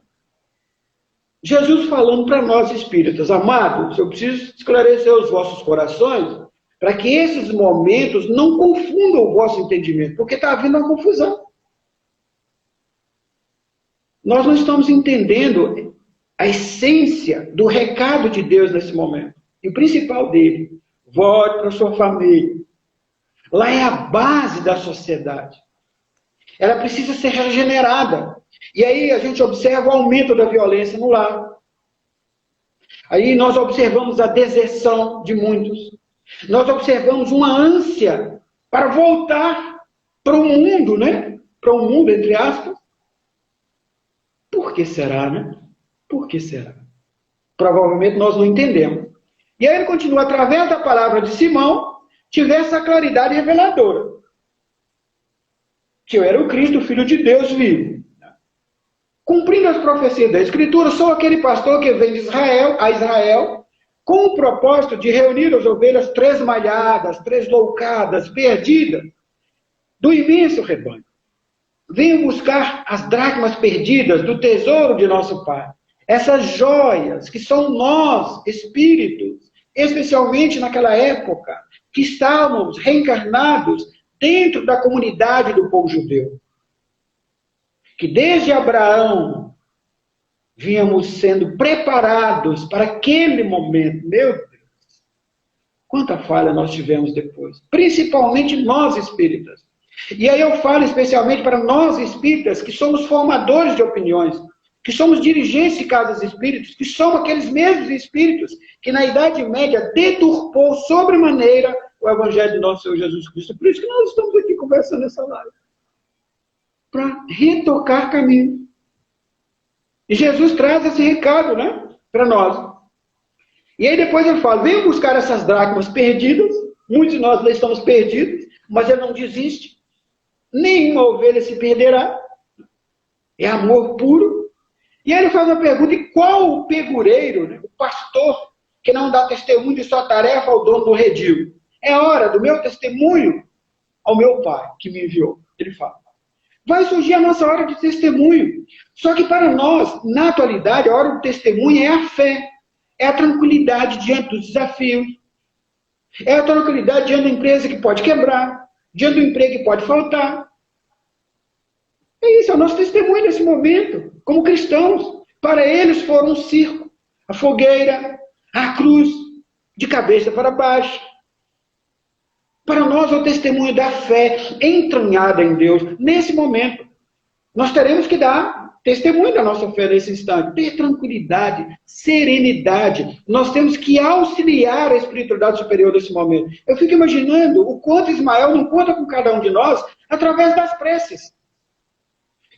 Jesus falando para nós espíritas, amados, eu preciso esclarecer os vossos corações para que esses momentos não confundam o vosso entendimento, porque está havendo uma confusão. Nós não estamos entendendo a essência do recado de Deus nesse momento. E o principal dele, volte para a sua família. Lá é a base da sociedade. Ela precisa ser regenerada. E aí a gente observa o aumento da violência no lar. Aí nós observamos a deserção de muitos. Nós observamos uma ânsia para voltar para o mundo, né? Para o mundo, entre aspas. Por que será, né? Por que será? Provavelmente nós não entendemos. E aí ele continua, através da palavra de Simão, tivesse a claridade reveladora. Que eu era o Cristo, o Filho de Deus vivo. Cumprindo as profecias da Escritura, sou aquele pastor que vem de Israel, com o propósito de reunir as ovelhas tresmalhadas, tresloucadas, perdidas, do imenso rebanho. Venho buscar as dracmas perdidas do tesouro de nosso Pai. Essas joias que são nós, espíritos, especialmente naquela época, que estávamos reencarnados dentro da comunidade do povo judeu. que desde Abraão vínhamos sendo preparados para aquele momento. Meu Deus, quanta falha nós tivemos depois, principalmente nós espíritas. E aí eu falo especialmente para nós espíritas, que somos formadores de opiniões, que somos dirigentes de casas espíritas, que somos aqueles mesmos espíritos que na Idade Média deturpou sobremaneira o Evangelho de nosso Senhor Jesus Cristo. Por isso que nós estamos aqui conversando nessa live. Para retocar caminho. E Jesus traz esse recado, né, para nós. E aí depois ele fala, venham buscar essas dracmas perdidas. Muitos de nós lá estamos perdidos, mas ele não desiste. Nenhuma ovelha se perderá. É amor puro. E aí ele faz uma pergunta, e qual o pegureiro, né, o pastor, que não dá testemunho de sua tarefa ao dono do redil? É hora do meu testemunho ao meu Pai, que me enviou. Ele fala. Vai surgir a nossa hora de testemunho. Só que para nós, na atualidade, a hora do testemunho é a fé. É a tranquilidade diante dos desafios. É a tranquilidade diante da empresa que pode quebrar. Diante do emprego que pode faltar. É isso, é o nosso testemunho nesse momento. Como cristãos. Para eles foram um circo. A fogueira, a cruz, de cabeça para baixo. Para nós é o testemunho da fé entranhada em Deus. Nesse momento, nós teremos que dar testemunho da nossa fé nesse instante. Ter tranquilidade, serenidade. Nós temos que auxiliar a espiritualidade superior nesse momento. Eu fico imaginando o quanto Ismael não conta com cada um de nós através das preces.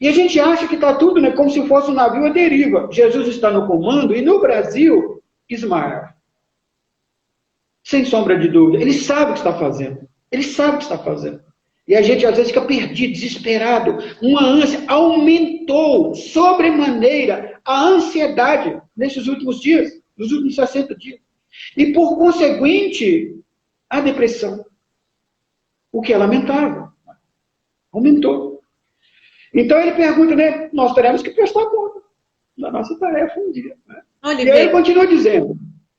E a gente acha que está tudo, né, como se fosse um navio à deriva. Jesus está no comando e no Brasil, Ismael. Sem sombra de dúvida. Ele sabe o que está fazendo. Ele sabe o que está fazendo. E a gente às vezes fica perdido, desesperado. Uma ânsia aumentou sobremaneira a ansiedade nesses últimos dias, nos últimos 60 dias. E por conseguinte, a depressão. O que é lamentável. Aumentou. Então ele pergunta, né? Nós teremos que prestar conta da nossa tarefa um dia. Né? E aí ele continua dizendo.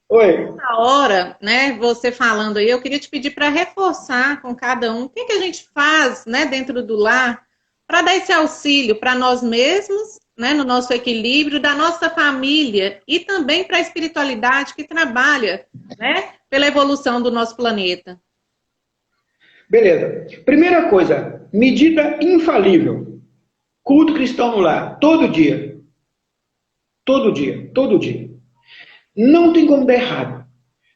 Oi. Na hora, né, você falando aí, eu queria te pedir para reforçar com cada um o que a gente faz, né, dentro do lar para dar esse auxílio para nós mesmos, né, no nosso equilíbrio, da nossa família e também para a espiritualidade que trabalha, né, pela evolução do nosso planeta. Beleza. Primeira coisa, medida infalível. Culto cristão no lar, todo dia. Todo dia, todo dia. Não tem como dar errado.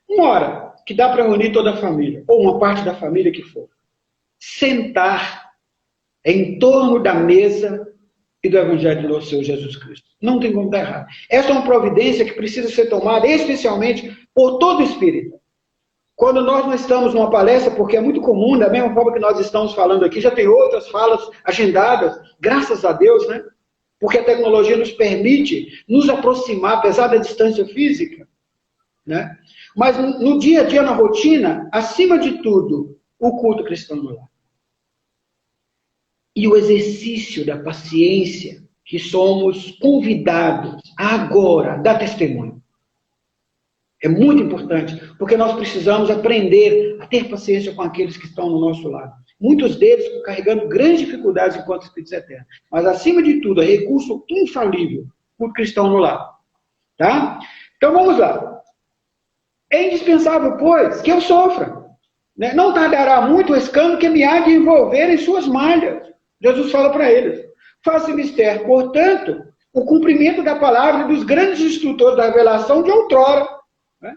Uma hora que dá para reunir toda a família, ou uma parte da família que for. Sentar em torno da mesa e do Evangelho do nosso Senhor Jesus Cristo. Não tem como dar errado. Essa é uma providência que precisa ser tomada especialmente por todo espírito. Quando nós não estamos numa palestra, porque é muito comum, da mesma forma que nós estamos falando aqui, já tem outras falas agendadas, graças a Deus, né? Porque a tecnologia nos permite nos aproximar, apesar da distância física. Né? Mas no dia a dia, na rotina, acima de tudo, o culto cristão no lar. E o exercício da paciência que somos convidados agora a dar testemunho. É muito importante, porque nós precisamos aprender a ter paciência com aqueles que estão no nosso lado. Muitos deles carregando grandes dificuldades enquanto espíritos eternos. Mas, acima de tudo, é recurso infalível o cristão no lar. Tá? Então, vamos lá. É indispensável, pois, que eu sofra. Né? Não tardará muito o escândalo que me há de envolver em suas malhas. Jesus fala para eles. Faça mistério, portanto, o cumprimento da palavra dos grandes instrutores da revelação de outrora, né?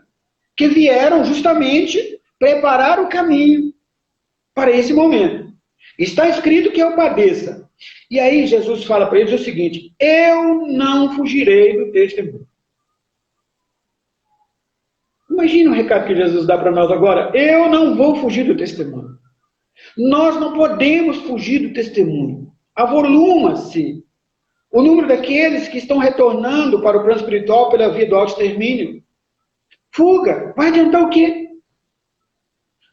Que vieram justamente preparar o caminho para esse momento. Está escrito que eu padeça. E aí Jesus fala para eles o seguinte, eu não fugirei do testemunho. Imagina o recado que Jesus dá para nós agora. Eu não vou fugir do testemunho. Nós não podemos fugir do testemunho. Avoluma-se o número daqueles que estão retornando para o plano espiritual pela via do autoextermínio. Fuga. Vai adiantar o quê?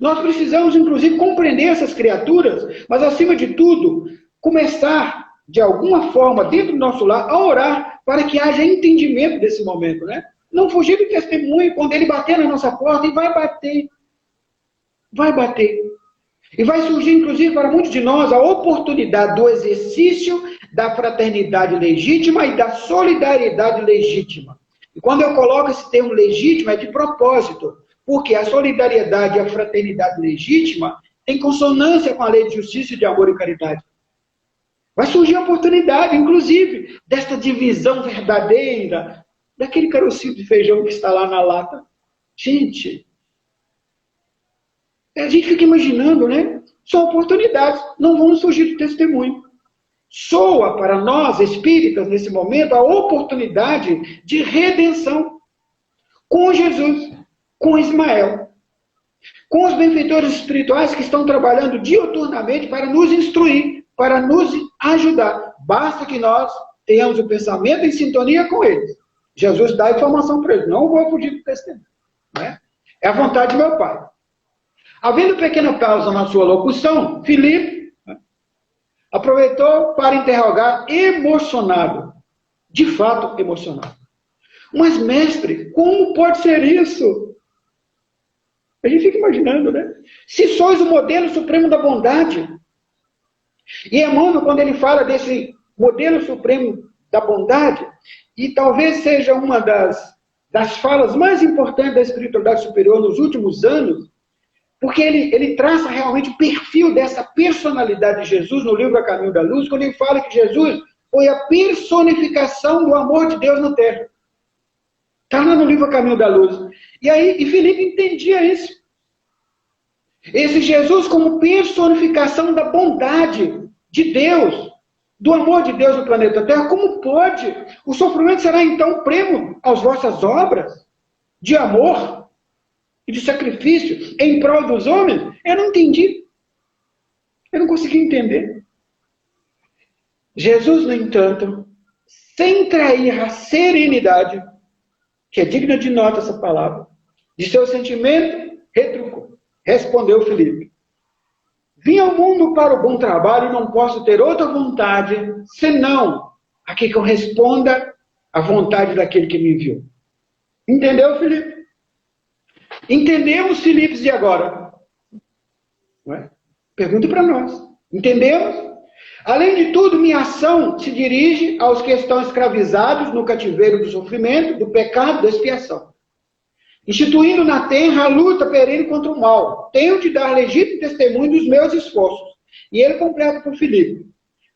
Nós precisamos, inclusive, compreender essas criaturas, mas, acima de tudo, começar, de alguma forma, dentro do nosso lar, a orar para que haja entendimento desse momento, né? Não fugir do testemunho quando ele bater na nossa porta, e vai bater. Vai bater. E vai surgir, inclusive, para muitos de nós, a oportunidade do exercício da fraternidade legítima e da solidariedade legítima. E quando eu coloco esse termo legítimo, é de propósito, porque a solidariedade e a fraternidade legítima têm consonância com a lei de justiça, de amor e caridade. Vai surgir a oportunidade, inclusive, desta divisão verdadeira, daquele carocinho de feijão que está lá na lata. Gente, a gente fica imaginando, né? São oportunidades, não vão surgir do testemunho. Soa para nós, espíritas, nesse momento, a oportunidade de redenção com Jesus, com Ismael, com os benfeitores espirituais que estão trabalhando diuturnamente para nos instruir, para nos ajudar. Basta que nós tenhamos o pensamento em sintonia com eles. Jesus dá a informação para eles. Não vou fugir do testemunho. Né? É a vontade de meu Pai. Havendo pequena pausa na sua locução, Filipe aproveitou para interrogar emocionado. De fato, emocionado. Mas, mestre, como pode ser isso? A gente fica imaginando, né? Se sois o modelo supremo da bondade. E Emmanuel, quando ele fala desse modelo supremo da bondade, e talvez seja uma das falas mais importantes da espiritualidade superior nos últimos anos, porque ele traça realmente o perfil dessa personalidade de Jesus no livro A Caminho da Luz, quando ele fala que Jesus foi a personificação do amor de Deus na Terra. Está lá no livro A Caminho da Luz. E Filipe entendia isso. Esse Jesus como personificação da bondade de Deus, do amor de Deus no planeta Terra, como pode? O sofrimento será então prêmio às vossas obras de amor e de sacrifício em prol dos homens? Eu não entendi. Eu não consegui entender. Jesus, no entanto, sem trair a serenidade, que é digna de nota essa palavra, de seu sentimento, retrucou. Respondeu Filipe: vim ao mundo para o bom trabalho e não posso ter outra vontade, senão a que corresponda à vontade daquele que me enviou. Entendeu, Filipe? Entendemos, Filipe, de agora? Não é? Pergunta para nós. Entendemos? Além de tudo, minha ação se dirige aos que estão escravizados no cativeiro do sofrimento, do pecado, da expiação. Instituindo na terra a luta perene contra o mal. Tenho de dar legítimo testemunho dos meus esforços. E ele completa por Filipe.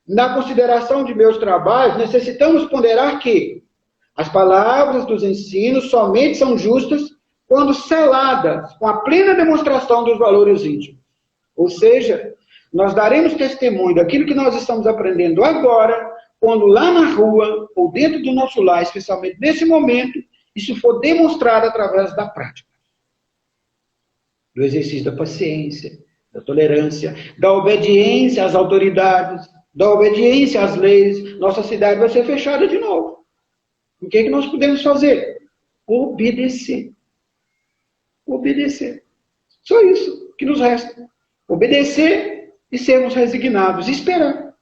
Na consideração de meus trabalhos, necessitamos ponderar que as palavras dos ensinos somente são justas quando seladas com a plena demonstração dos valores íntimos. Ou seja, nós daremos testemunho daquilo que nós estamos aprendendo agora, quando lá na rua, ou dentro do nosso lar, especialmente nesse momento, isso for demonstrado através da prática. Do exercício da paciência, da tolerância, da obediência às autoridades, da obediência às leis. Nossa cidade vai ser fechada de novo. O que é que nós podemos fazer? Obedecer. Obedecer. Só isso que nos resta. Obedecer e sermos resignados. Esperar.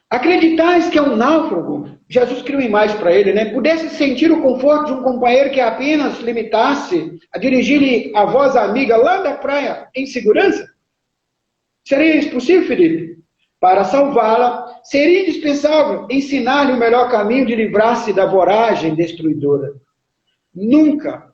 Acreditais que é um náufrago, Jesus criou uma imagem para ele, né? Pudesse sentir o conforto de um companheiro que apenas limitasse a dirigir-lhe a voz amiga lá da praia em segurança? Seria isso possível, Felipe? Para salvá-la, seria indispensável ensinar-lhe o melhor caminho de livrar-se da voragem destruidora. Nunca,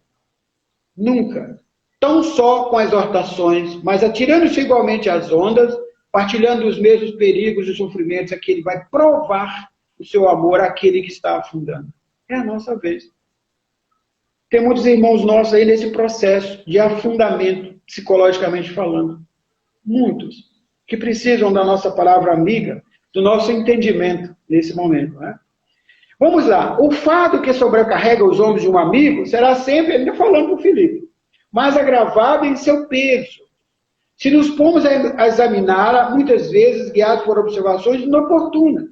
nunca, tão só com exortações, mas atirando-se igualmente às ondas, partilhando os mesmos perigos e sofrimentos, é que ele vai provar o seu amor àquele que está afundando. É a nossa vez. Tem muitos irmãos nossos aí nesse processo de afundamento, psicologicamente falando. Muitos. Que precisam da nossa palavra amiga, do nosso entendimento nesse momento. Né? Vamos lá. O fardo que sobrecarrega os ombros de um amigo será sempre, ele está falando para o Filipe, mais agravado em seu peso. Se nos pomos a examiná-la, muitas vezes guiados por observações inoportunas.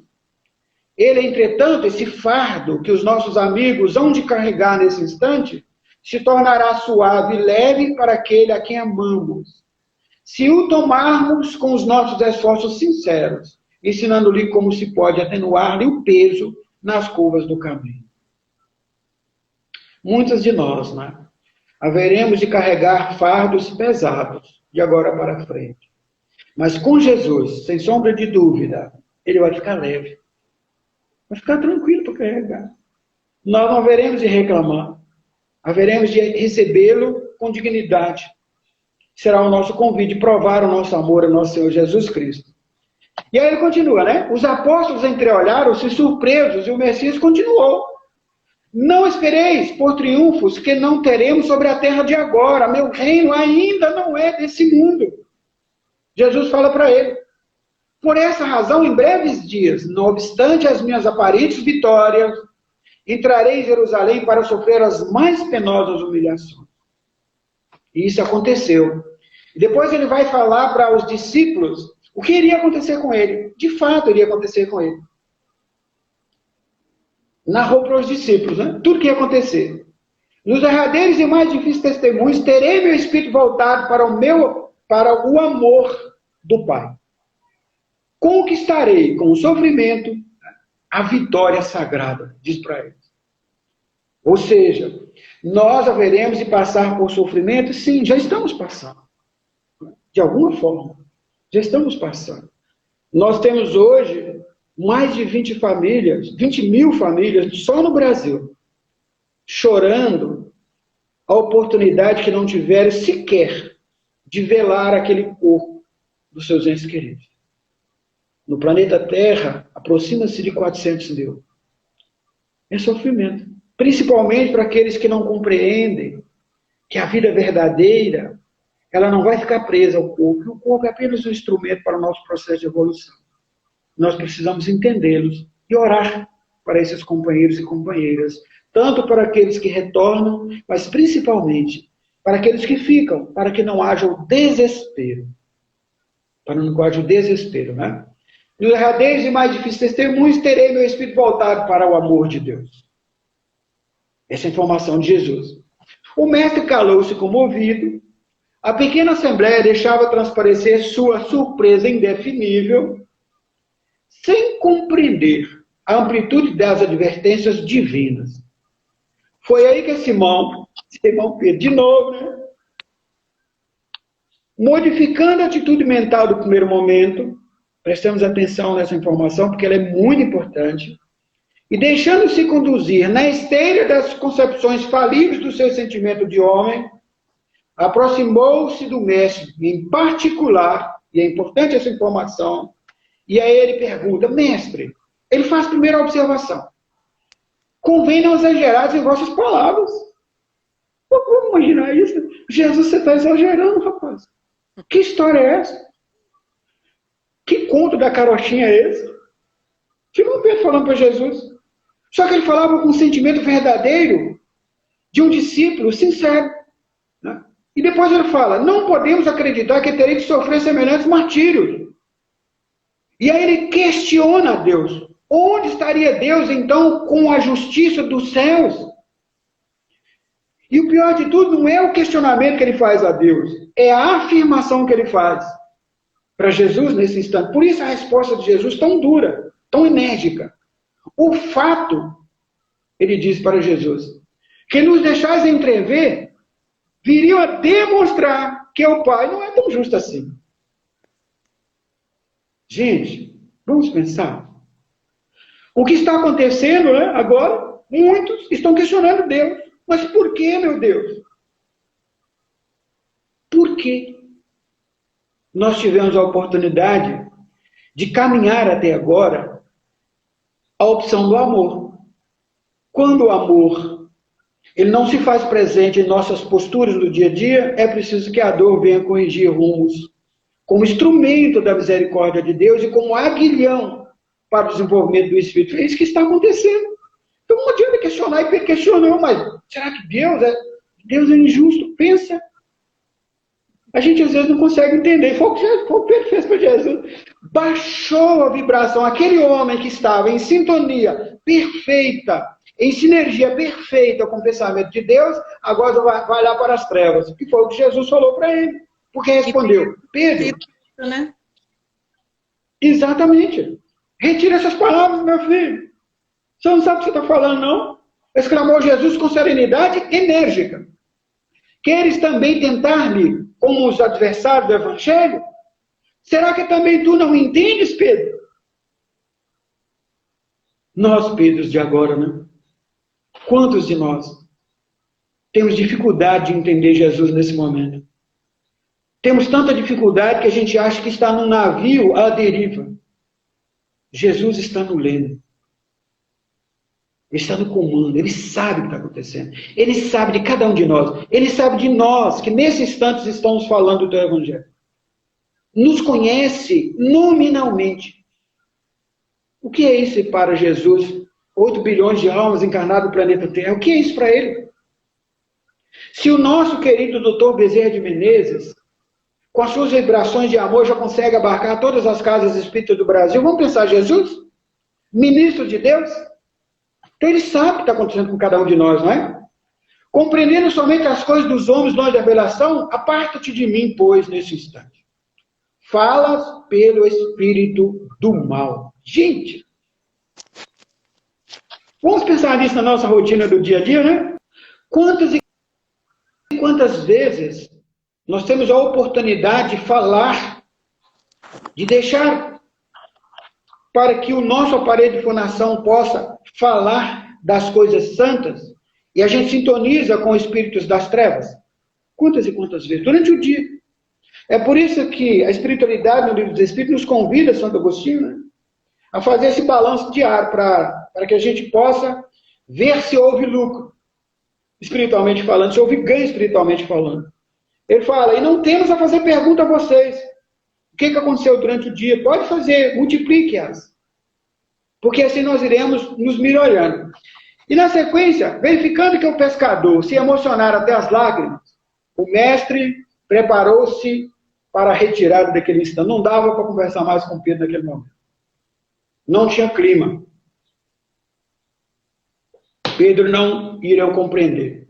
Ele, entretanto, esse fardo que os nossos amigos hão de carregar nesse instante, se tornará suave e leve para aquele a quem amamos. Se o tomarmos com os nossos esforços sinceros, ensinando-lhe como se pode atenuar-lhe o peso nas curvas do caminho. Muitas de nós, né? Haveremos de carregar fardos pesados, de agora para frente. Mas com Jesus, sem sombra de dúvida, ele vai ficar leve. Vai ficar tranquilo para carregar. Nós não haveremos de reclamar. Haveremos de recebê-lo com dignidade. Será o nosso convite de provar o nosso amor ao nosso Senhor Jesus Cristo. E aí ele continua, né? Os apóstolos entreolharam-se surpresos e o Messias continuou. Não espereis por triunfos que não teremos sobre a terra de agora. Meu reino ainda não é desse mundo. Jesus fala para ele. Por essa razão, em breves dias, não obstante as minhas aparentes vitórias, entrarei em Jerusalém para sofrer as mais penosas humilhações. E isso aconteceu. E depois ele vai falar para os discípulos o que iria acontecer com ele. De fato, iria acontecer com ele. Narrou para os discípulos, né? Tudo que ia acontecer. Nos derradeiros e mais difíceis testemunhos, terei meu espírito voltado para o amor do Pai. Conquistarei com o sofrimento a vitória sagrada, diz para eles. Ou seja, nós haveremos de passar por sofrimento? Sim, já estamos passando. De alguma forma, já estamos passando. Nós temos hoje mais de 20 mil famílias, só no Brasil, chorando a oportunidade que não tiveram sequer de velar aquele corpo dos seus entes queridos. No planeta Terra, aproxima-se de 400 mil. É sofrimento. Principalmente para aqueles que não compreendem que a vida verdadeira, ela não vai ficar presa ao corpo. O corpo é apenas um instrumento para o nosso processo de evolução. Nós precisamos entendê-los e orar para esses companheiros e companheiras. Tanto para aqueles que retornam, mas principalmente para aqueles que ficam, para que não haja o desespero. Para que não haja o desespero, né? Nos derradeiros e mais difíceis testemunhos, terei meu espírito voltado para o amor de Deus. Essa é a informação de Jesus. O mestre calou-se comovido. A pequena assembleia deixava transparecer sua surpresa indefinível, sem compreender a amplitude das advertências divinas. Foi aí que Simão Pedro, de novo, né? Modificando a atitude mental do primeiro momento, prestamos atenção nessa informação, porque ela é muito importante, e deixando-se conduzir na esteira das concepções falíveis do seu sentimento de homem, aproximou-se do mestre, em particular, e é importante essa informação, e aí ele pergunta, mestre, ele faz primeiro a observação, convém não exagerar em vossas palavras. Vamos imaginar isso? Jesus, você está exagerando, rapaz. Que história é essa? Que conto da carochinha é esse? Simão Pedro falando para Jesus. Só que ele falava com um sentimento verdadeiro de um discípulo sincero. Né? E depois ele fala, não podemos acreditar que terei que sofrer semelhantes martírios. E aí ele questiona a Deus. Onde estaria Deus, então, com a justiça dos céus? E o pior de tudo não é o questionamento que ele faz a Deus, é a afirmação que ele faz para Jesus nesse instante. Por isso a resposta de Jesus tão dura, tão enérgica. O fato, ele diz para Jesus, que nos deixais entrever, viriam a demonstrar que o Pai não é tão justo assim. Gente, vamos pensar. O que está acontecendo, né, agora, muitos estão questionando Deus. Mas por que, meu Deus? Por que nós tivemos a oportunidade de caminhar até agora a opção do amor? Quando o amor ele não se faz presente em nossas posturas do dia a dia, é preciso que a dor venha corrigir rumos, como instrumento da misericórdia de Deus e como aguilhão para o desenvolvimento do Espírito. É isso que está acontecendo. Então não adianta questionar e questionar, mas será que Deus é injusto? Pensa. A gente às vezes não consegue entender. Foi o que Pedro fez para Jesus. Baixou a vibração. Aquele homem que estava em sintonia perfeita, em sinergia perfeita com o pensamento de Deus, agora vai lá para as trevas. Que foi o que Jesus falou para ele. Porque respondeu, Pedro. Né? Exatamente. Retira essas palavras, meu filho. Você não sabe o que você está falando, não? Exclamou Jesus com serenidade enérgica. Queres também tentar-me como os adversários do Evangelho? Será que também tu não entendes, Pedro? Nós, Pedros de agora, né? Quantos de nós temos dificuldade de entender Jesus nesse momento? Temos tanta dificuldade que a gente acha que está num navio à deriva. Jesus está no leme. Ele está no comando, ele sabe o que está acontecendo. Ele sabe de cada um de nós. Ele sabe de nós, que nesse instante estamos falando do Evangelho. Nos conhece nominalmente. O que é isso para Jesus? 8 bilhões de almas encarnadas no planeta Terra. O que é isso para ele? Se o nosso querido Dr. Bezerra de Menezes, com as suas vibrações de amor, já consegue abarcar todas as casas espíritas do Brasil, vamos pensar Jesus? Ministro de Deus? Então ele sabe o que está acontecendo com cada um de nós, não é? Compreendendo somente as coisas dos homens, nós de revelação, aparta-te de mim, pois, nesse instante. Falas pelo espírito do mal. Gente, vamos pensar nisso na nossa rotina do dia a dia, né? Quantas e quantas vezes nós temos a oportunidade de falar, de deixar para que o nosso aparelho de fonação possa falar das coisas santas, e a gente sintoniza com os espíritos das trevas. Quantas e quantas vezes? Durante o dia. É por isso que a espiritualidade no Livro dos Espíritos nos convida, Santo Agostinho, né, a fazer esse balanço diário para que a gente possa ver se houve lucro, espiritualmente falando, se houve ganho espiritualmente falando. Ele fala, e não temos a fazer pergunta a vocês. O que aconteceu durante o dia? Pode fazer, multiplique-as. Porque assim nós iremos nos melhorando. E na sequência, verificando que o pescador se emocionara até as lágrimas, o mestre preparou-se para a retirada daquele instante. Não dava para conversar mais com Pedro naquele momento. Não tinha clima. Pedro não irá compreender.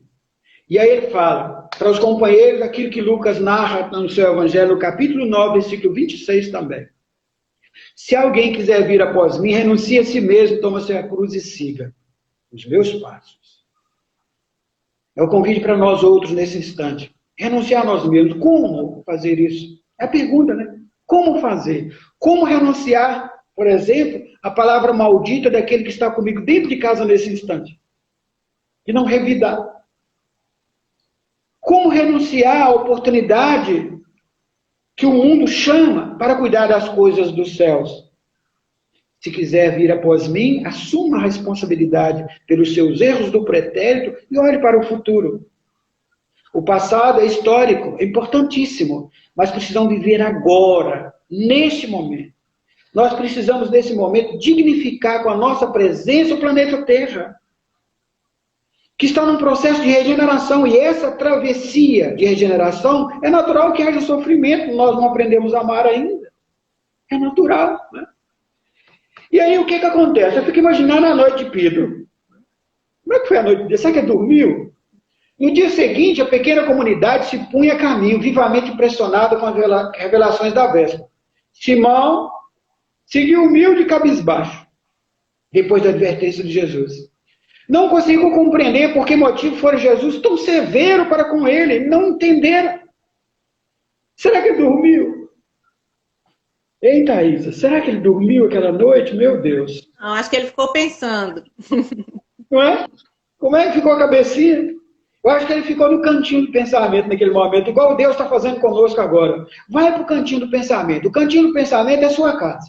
E aí ele fala para os companheiros aquilo que Lucas narra no seu Evangelho, no capítulo 9, versículo 26 também. Se alguém quiser vir após mim, renuncie a si mesmo, toma sua cruz e siga os meus passos. É o convite para nós outros nesse instante. Renunciar a nós mesmos. Como fazer isso? É a pergunta, né? Como fazer? Como renunciar, por exemplo, a palavra maldita daquele que está comigo dentro de casa nesse instante? E não revidar. Como renunciar à oportunidade que o mundo chama para cuidar das coisas dos céus? Se quiser vir após mim, assuma a responsabilidade pelos seus erros do pretérito e olhe para o futuro. O passado é histórico, é importantíssimo, mas precisamos viver agora, neste momento. Nós precisamos, nesse momento, dignificar com a nossa presença o planeta Terra, que está num processo de regeneração, e essa travessia de regeneração é natural que haja sofrimento, nós não aprendemos a amar ainda. É natural, né? E aí o que acontece? Eu fico imaginando a noite de Pedro. Como é que foi a noite dele? Será que ele dormiu? No dia seguinte, a pequena comunidade se punha a caminho, vivamente impressionada com as revelações da véspera. Simão seguiu humilde e cabisbaixo, depois da advertência de Jesus. Não conseguiu compreender por que motivo fora Jesus tão severo para com ele. Não entenderam. Será que ele dormiu? Eita, Isa, será que ele dormiu aquela noite? Meu Deus. Não, acho que ele ficou pensando. Não é? Como é que ficou a cabecinha? Eu acho que ele ficou no cantinho do pensamento naquele momento, igual Deus está fazendo conosco agora. Vai para o cantinho do pensamento. O cantinho do pensamento é a sua casa.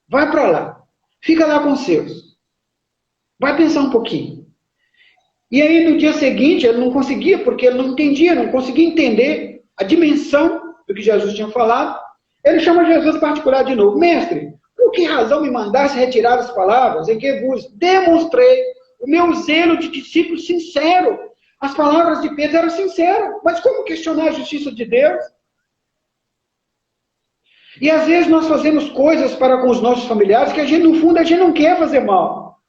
Vai para lá. Fica lá com os seus. Vai pensar um pouquinho. E aí, no dia seguinte, ele não conseguia, porque ele não entendia, não conseguia entender a dimensão do que Jesus tinha falado. Ele chama Jesus particular de novo. Mestre, por que razão me mandasse retirar as palavras em que vos demonstrei o meu zelo de discípulo sincero? As palavras de Pedro eram sinceras, mas como questionar a justiça de Deus? E às vezes nós fazemos coisas para com os nossos familiares que a gente, no fundo, a gente não quer fazer mal.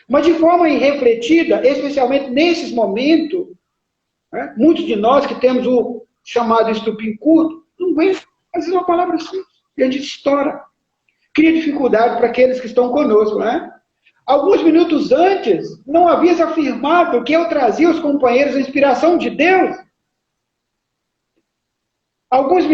Mas de forma irrefletida, especialmente nesses momentos, né, muitos de nós que temos o chamado estupim curto, não aguentam fazer uma palavra simples. E a gente estoura. Cria dificuldade para aqueles que estão conosco, né? Alguns minutos antes, não havias afirmado que eu trazia aos companheiros a inspiração de Deus? Alguns